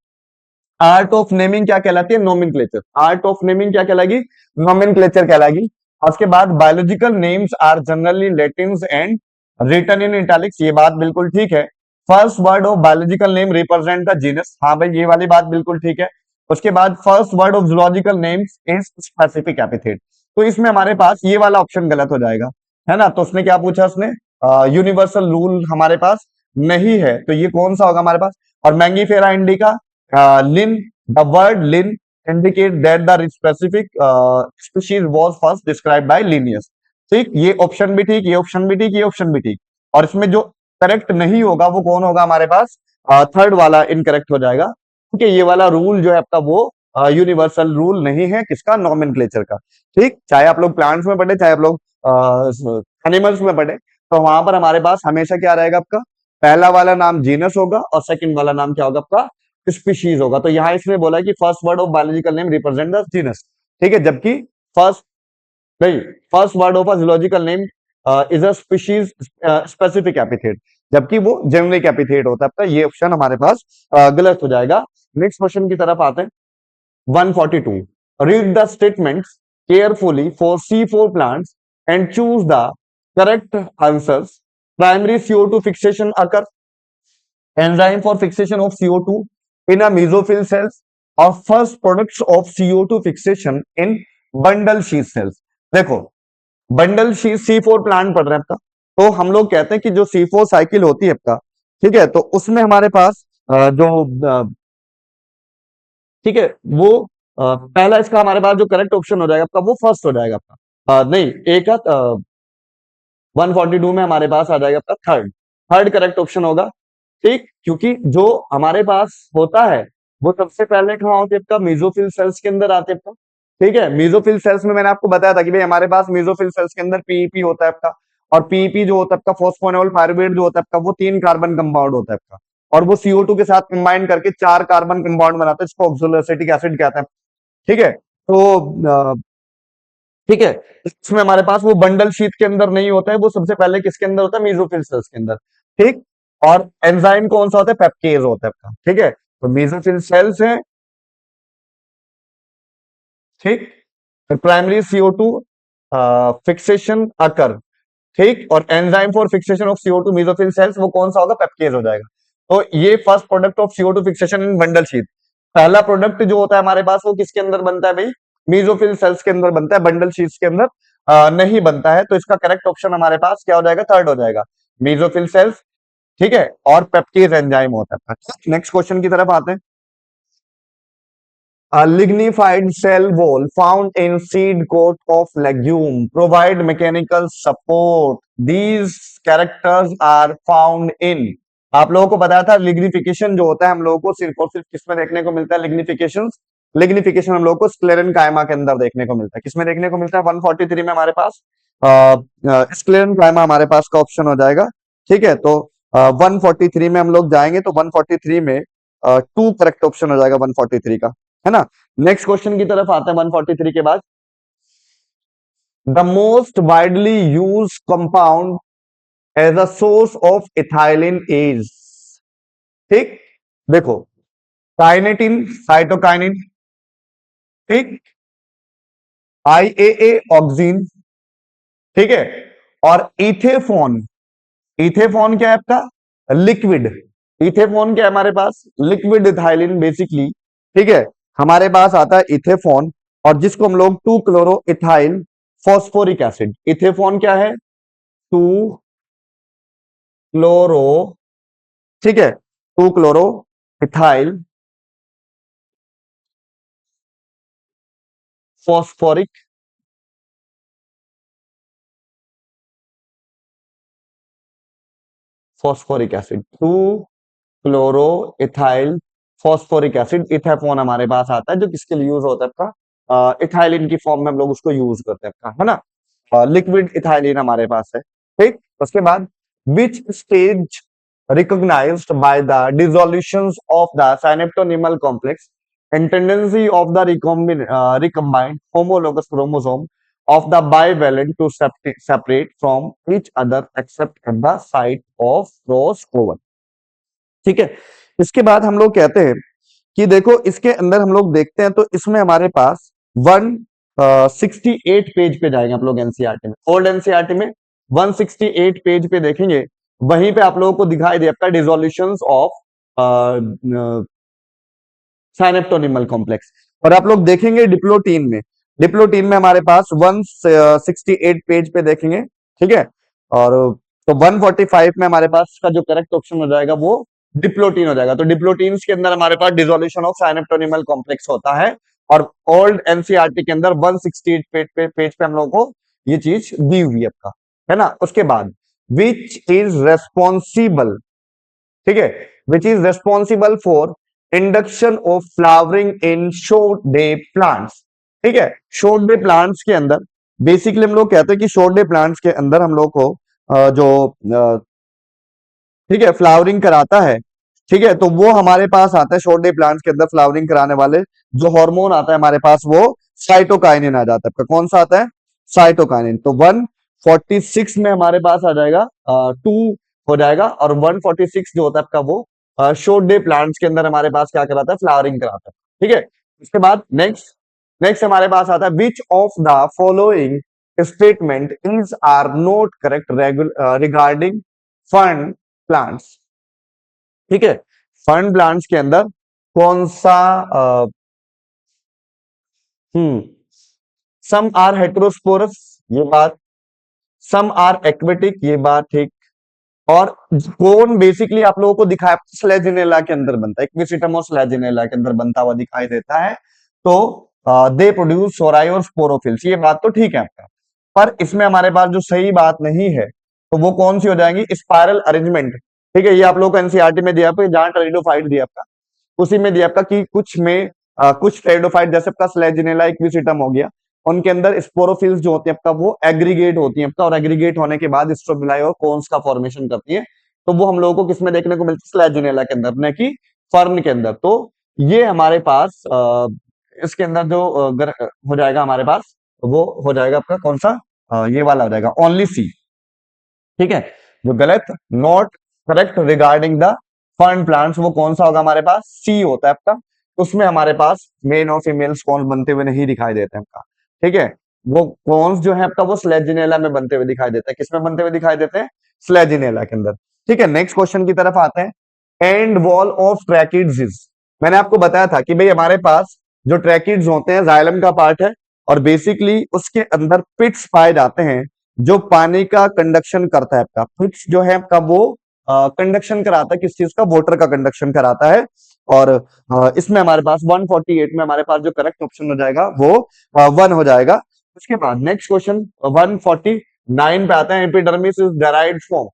आर्ट ऑफ नेमिंग क्या कहलाती है? नोमेनक्लेचर। आर्ट ऑफ नेमिंग क्या कहलाएगी? नोमेनक्लेचर कहलाएगी। उसके बाद biological names are generally Latins and written in italics, ये बात बिल्कुल ठीक है। First word of biological name represent the genus, हाँ भाई ये वाली बात बिल्कुल ठीक है। उसके बाद first word of zoological names is specific epithet. तो इसमें हमारे पास ये वाला ऑप्शन गलत हो जाएगा, है ना। तो उसने क्या पूछा? उसने यूनिवर्सल रूल हमारे पास नहीं है, तो ये कौन सा होगा हमारे पास? और Mangifera indica, Linn, the word Linn indicate that the specific species was first described by Linnaeus। ठीक, ये ऑप्शन भी ठीक, ये ऑप्शन भी ठीक, ये ऑप्शन भी ठीक। और इसमें जो करेक्ट नहीं होगा वो कौन होगा हमारे पास? थर्ड वाला इनकरेक्ट हो जाएगा, क्योंकि ये वाला रूल जो है आपका वो यूनिवर्सल रूल नहीं है, किसका? नॉमेनक्लेचर का। ठीक, चाहे आप लोग प्लांट्स में पढ़े, चाहे आप लोग एनिमल्स में पढ़े, तो वहां पर हमारे पास हमेशा क्या रहेगा आपका? पहला वाला नाम जीनस होगा, और सेकंड वाला नाम क्या होगा आपका? स्पीशीज होगा। तो यहाँ इसने बोला है कि first word of biological name represent the genus, ठीक है। जबकि फर्स्ट नहीं, first word of a zoological name is a species specific epithet, जबकि वो जेनेरिक एपिथेट होता है आपका। ये ऑप्शन हमारे पास गलत हो जाएगा। नेक्स्ट क्वेश्चन की तरफ आते हैं। 142। Read the statements carefully for C4 plants and choose the correct answers. Primary CO2 fixation occur, enzyme for fixation of CO2 in a mesophyll cells, or first products of CO2 fixation in bundle sheath cells। देखो, बंडल शीट C4 प्लांट पढ़ रहे हैं आपका, तो हम लोग कहते हैं कि जो C4 साइकिल होती है आपका, ठीक है, तो उसमें हमारे पास ठीक है वो पहला इसका हमारे पास जो करेक्ट ऑप्शन हो जाएगा आपका वो फर्स्ट हो जाएगा आपका। नहीं, एक 142 में हमारे पास आ जाएगा आपका थर्ड, थर्ड करेक्ट ऑप्शन होगा। ठीक, क्योंकि जो हमारे पास होता है वो सबसे पहले कहाँ होते हैं आपका? मेसोफिल सेल्स के अंदर आते हैं आपका। ठीक है, मेसोफिल सेल्स में मैंने आपको बताया था कि भाई हमारे पास मेसोफिल सेल्स के अंदर पीईपी होता है आपका, और पीईपी जो होता है आपका, फॉस्फोनोल पायरुवेट जो होता है आपका, वो 3 कार्बन कंपाउंड होता है आपका, और वो CO2 के साथ कंबाइन करके 4 कार्बन कंपाउंड बनाता है, जिसको ऑक्सोलोएसिटिक एसिड कहते हैं। ठीक है, तो ठीक है, इसमें हमारे पास वो बंडल शीट के अंदर नहीं होता है, वो सबसे पहले किसके अंदर होता है? मेसोफिल सेल्स के अंदर। ठीक, और एंजाइम कौन सा होता है? पेप्टेज होता है आपका। ठीक है, तो मेसोफिल सेल्स है, ठीक, फिर प्राइमरी CO2 फिक्सेशन अकर, ठीक, और enzyme for fixation of CO2 mesophyll cells, वो कौन सा होगा? पेप्टेज हो जाएगा। तो ये first product of CO2 fixation in bundle sheath, पहला प्रोडक्ट जो होता है हमारे पास वो किसके अंदर बनता है भाई? मेसोफिल सेल्स के अंदर बनता है, बंडल शीट्स के अंदर नहीं बनता है। तो इसका करेक्ट ऑप्शन हमारे पास क्या हो जाएगा? थर्ड हो जाएगा, मेसोफिल सेल्स। ठीक है, और पेप्टेज एंजाइम होता है। नेक्स्ट क्वेश्चन की तरफ आते हैं। A lignified cell wall found in seed coat of legume provide mechanical support. These characters are found in। आप लोगों को बताया था लिग्निफिकेशन जो होता है हम लोगों को सिर्फ और सिर्फ किसमें देखने को मिलता है? लिग्निफिकेशन, लिग्निफिकेशन हम लोगों को स्क्लेरन कायमा के अंदर देखने को मिलता है। किसमें देखने को मिलता है? 143 में हमारे पास स्क्लेरेंकाइमा हमारे पास का ऑप्शन हो जाएगा। ठीक है, तो 143 में हम लोग जाएंगे तो 143 में टू करेक्ट ऑप्शन हो जाएगा 143 का, है ना। नेक्स्ट क्वेश्चन की तरफ आते हैं 143 के बाद। The most widely use compound as a source of ethylene is, ठीक, देखो, काइनेटिन, साइटोकाइनिन, ठीक, आईएए ऑक्सीन, ठीक है, और इथेफॉन। इथेफॉन क्या है आपका? लिक्विड। इथेफॉन क्या है हमारे पास? Liquid ethylene basically. ठीक है, हमारे पास आता है इथेफॉन, और जिसको हम लोग 2 chloro ethyl phosphoric acid, ethephon क्या है? 2 क्लोरो, ठीक है, 2 chloro ethyl phosphoric phosphoric acid, 2 chloro ethyl phosphoric acid, ethephon हमारे पास आता है, जो किसके लिए यूज होता है आपका? इथाइलिन की फॉर्म में हम लोग उसको यूज करते हैं आपका, है ना। लिक्विड इथाइलिन हमारे पास है। ठीक, उसके बाद which stage recognised by the dissolution of the synaptonemal complex and tendency of the recombined homologous chromosome of the bivalent to separate from each other except at the site of crossover। ठीक है, इसके बाद हम लोग कहते हैं कि देखो, इसके अंदर हम लोग देखते हैं तो इसमें हमारे पास 168 पेज पे जाएंगे आप लोग एनसीईआरटी में, ओल्ड एनसीईआरटी में 168 पेज पे देखेंगे, वहीं पे आप लोगों को दिखाई दे आपका डिसोल्यूशन ऑफ साइनेप्टोनिमल कॉम्प्लेक्स। और आप लोग देखेंगे डिप्लोटीन में, डिप्लोटीन में हमारे पास 168 पेज पे देखेंगे। ठीक है, और तो 145 में हमारे पास का जो करेक्ट ऑप्शन हो जाएगा वो डिप्लोटीन हो जाएगा। तो डिप्लोटीन के अंदर हमारे पास डिसोल्यूशन ऑफ साइनेप्टोनिमल कॉम्प्लेक्स होता है, और ओल्ड एनसीईआरटी के अंदर 168 पेज पे हम लोगों को ये चीज दी हुई है आपका, है ना। उसके बाद विच इज रेस्पॉन्सिबल, ठीक है, which is responsible for induction of flowering in short day plants. ठीक है, शॉर्ट डे प्लांट्स के अंदर बेसिकली हम लोग कहते हैं कि शॉर्ट डे प्लांट्स के अंदर हम लोग को जो ठीक है फ्लावरिंग कराता है, ठीक है, तो वो हमारे पास आता है शॉर्ट डे प्लांट्स के अंदर फ्लावरिंग कराने वाले जो हार्मोन आता है हमारे पास, वो साइटोकाइनिन आ जाता है। कौन सा आता है? साइटोकाइनिन। तो 146 में हमारे पास आ जाएगा 2 हो जाएगा, और 146 जो होता है आपका वो शॉर्ट डे प्लांट्स के अंदर हमारे पास क्या कराता है? फ्लावरिंग कराता है। ठीक है, उसके बाद नेक्स्ट नेक्स्ट हमारे पास आता है which of the following statement is are not correct regarding fern plants. ठीक है, फर्न प्लांट्स के अंदर कौन सा सम आर हेटेरोस्पोरस, ये बात, सम आर एक्वेटिक, ये बात, ठीक, और कौन बेसिकली आप लोगों को दिखाया स्लेजिनेला के अंदर बनता है, इक्विसिटम और स्लेजिनेला के अंदर बनता हुआ दिखाई देता है, तो दे प्रोड्यूस सोराई और स्पोरोफिल्स, ये बात तो ठीक है आपका, पर इसमें हमारे पास जो सही बात नहीं है तो वो कौन सी हो जाएंगी? Spiral arrangement. ठीक है, ये आप लोगों को एनसीईआरटी में दिया आपको, जहां टेरिडोफाइट दिया आपका उसी में दिया आपका कि कुछ में कुछ टेरिडोफाइट जैसे आपका स्लेजिनेला इक्विसिटम हो गया, उनके अंदर स्पोरोफिल्स जो होती है आपका वो एग्रीगेट होती है आपका, और एग्रीगेट होने के बाद स्ट्रोबिलाई और कोन्स का फॉर्मेशन करती है, तो वो हम लोगों को किसमें देखने को मिलती है? स्लेजिनेला के अंदर, न कि फर्न के अंदर। तो ये हमारे पास इसके अंदर जो हो जाएगा हमारे पास, वो हो जाएगा आपका कौन सा? ये वाला हो जाएगा ओनली सी। ठीक है, जो गलत, not correct regarding the fern plants, वो कौन सा होगा हमारे पास? सी होता है आपका, उसमें हमारे पास मेल और फीमेल कॉन्स बनते हुए नहीं दिखाई देते हैं आपका। ठीक है, वो कॉन्स जो है आपका वो स्लेजिनेला में बनते हुए दिखाई देते हैं। किसमें बनते हुए दिखाई देते हैं? स्लेजिनेला के अंदर। ठीक है, नेक्स्ट क्वेश्चन की तरफ आते हैं। एंड वॉल ऑफ ट्रैकिड्स, मैंने आपको बताया था कि भाई हमारे पास जो ट्रैकिड्स होते हैं जाइलम का पार्ट है, और बेसिकली उसके अंदर पिट्स पाए जाते हैं जो पानी का कंडक्शन करता है आपका। पिट्स जो है आपका वो कंडक्शन कराता है, किस चीज का? वाटर का कंडक्शन कराता है, और इसमें हमारे पास 148 में हमारे पास जो करेक्ट ऑप्शन हो जाएगा वो 1 हो जाएगा। उसके बाद नेक्स्ट क्वेश्चन 149 पे आता है। Epidermis is derived from,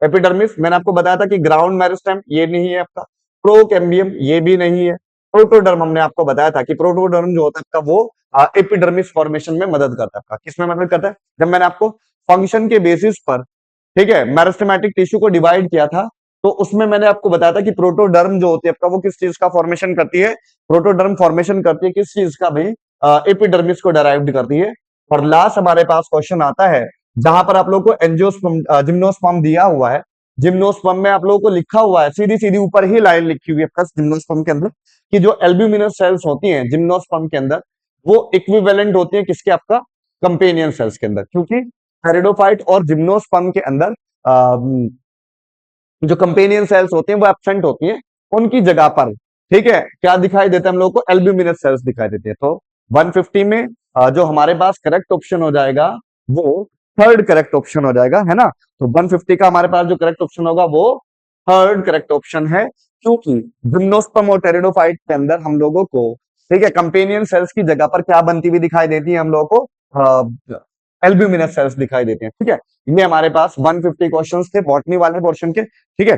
epidermis मैंने आपको बताया था कि ग्राउंड मेरिस्टेम ये नहीं है आपका, प्रोकैम्बियम ये भी नहीं है, प्रोटोडर्म हमने आपको बताया था कि प्रोटोडर्म जो होता है आपका वो एपिडर्मिस फॉर्मेशन में मदद करता है आपका। किसमें मदद करता है? जब मैंने आपको फंक्शन के बेसिस पर, ठीक है, मेरिस्टेमेटिक टिश्यू को डिवाइड किया था। तो उसमें मैंने आपको बताया था कि प्रोटोडर्म जो होती है आपका, वो किस चीज का फॉर्मेशन करती है, प्रोटोडर्म फॉर्मेशन करती है किस चीज का भाई, एपिडर्मिस को डेराइव्ड करती है। और लास्ट हमारे पास क्वेश्चन आता है जहां पर आप लोगों को एंजियोस्पर्म जिम्नोस्पर्म दिया हुआ है। जिम्नोस्पर्म में आप लोगों को लिखा हुआ है, सीधी सीधी ऊपर ही लाइन लिखी हुई है प्लस जिम्नोस्पर्म के अंदर, कि जो एल्ब्यूमिनस सेल्स होती हैं जिम्नोस्पर्म के अंदर, वो इक्विवेलेंट होती है किसके, आपका कंपेनियन सेल्स के अंदर। क्योंकि टेरिडोफाइट और जिम्नोस्पर्म के अंदर जो कंपेनियन सेल्स होती हैं वो एब्सेंट होती हैं, उनकी जगह पर, ठीक है, क्या दिखाई देता है हम लोग को, एल्ब्यूमिनस सेल्स दिखाई देती है। तो 150 में जो हमारे पास करेक्ट ऑप्शन हो जाएगा वो थर्ड करेक्ट ऑप्शन हो जाएगा, है ना। तो 150 का हमारे पास जो करेक्ट ऑप्शन होगा वो थर्ड करेक्ट ऑप्शन है, क्योंकि जिम्नोस्पर्म और टेरिडोफाइट के अंदर हम लोगों को, ठीक है, कंपेनियन सेल्स की जगह पर क्या बनती हुई दिखाई देती है हम लोगों को, एल्ब्यूमिनस सेल्स दिखाई देते हैं। ठीक है, ये हमारे पास 150 क्वेश्चंस थे बॉटनी वाले पोर्शन के। ठीक है,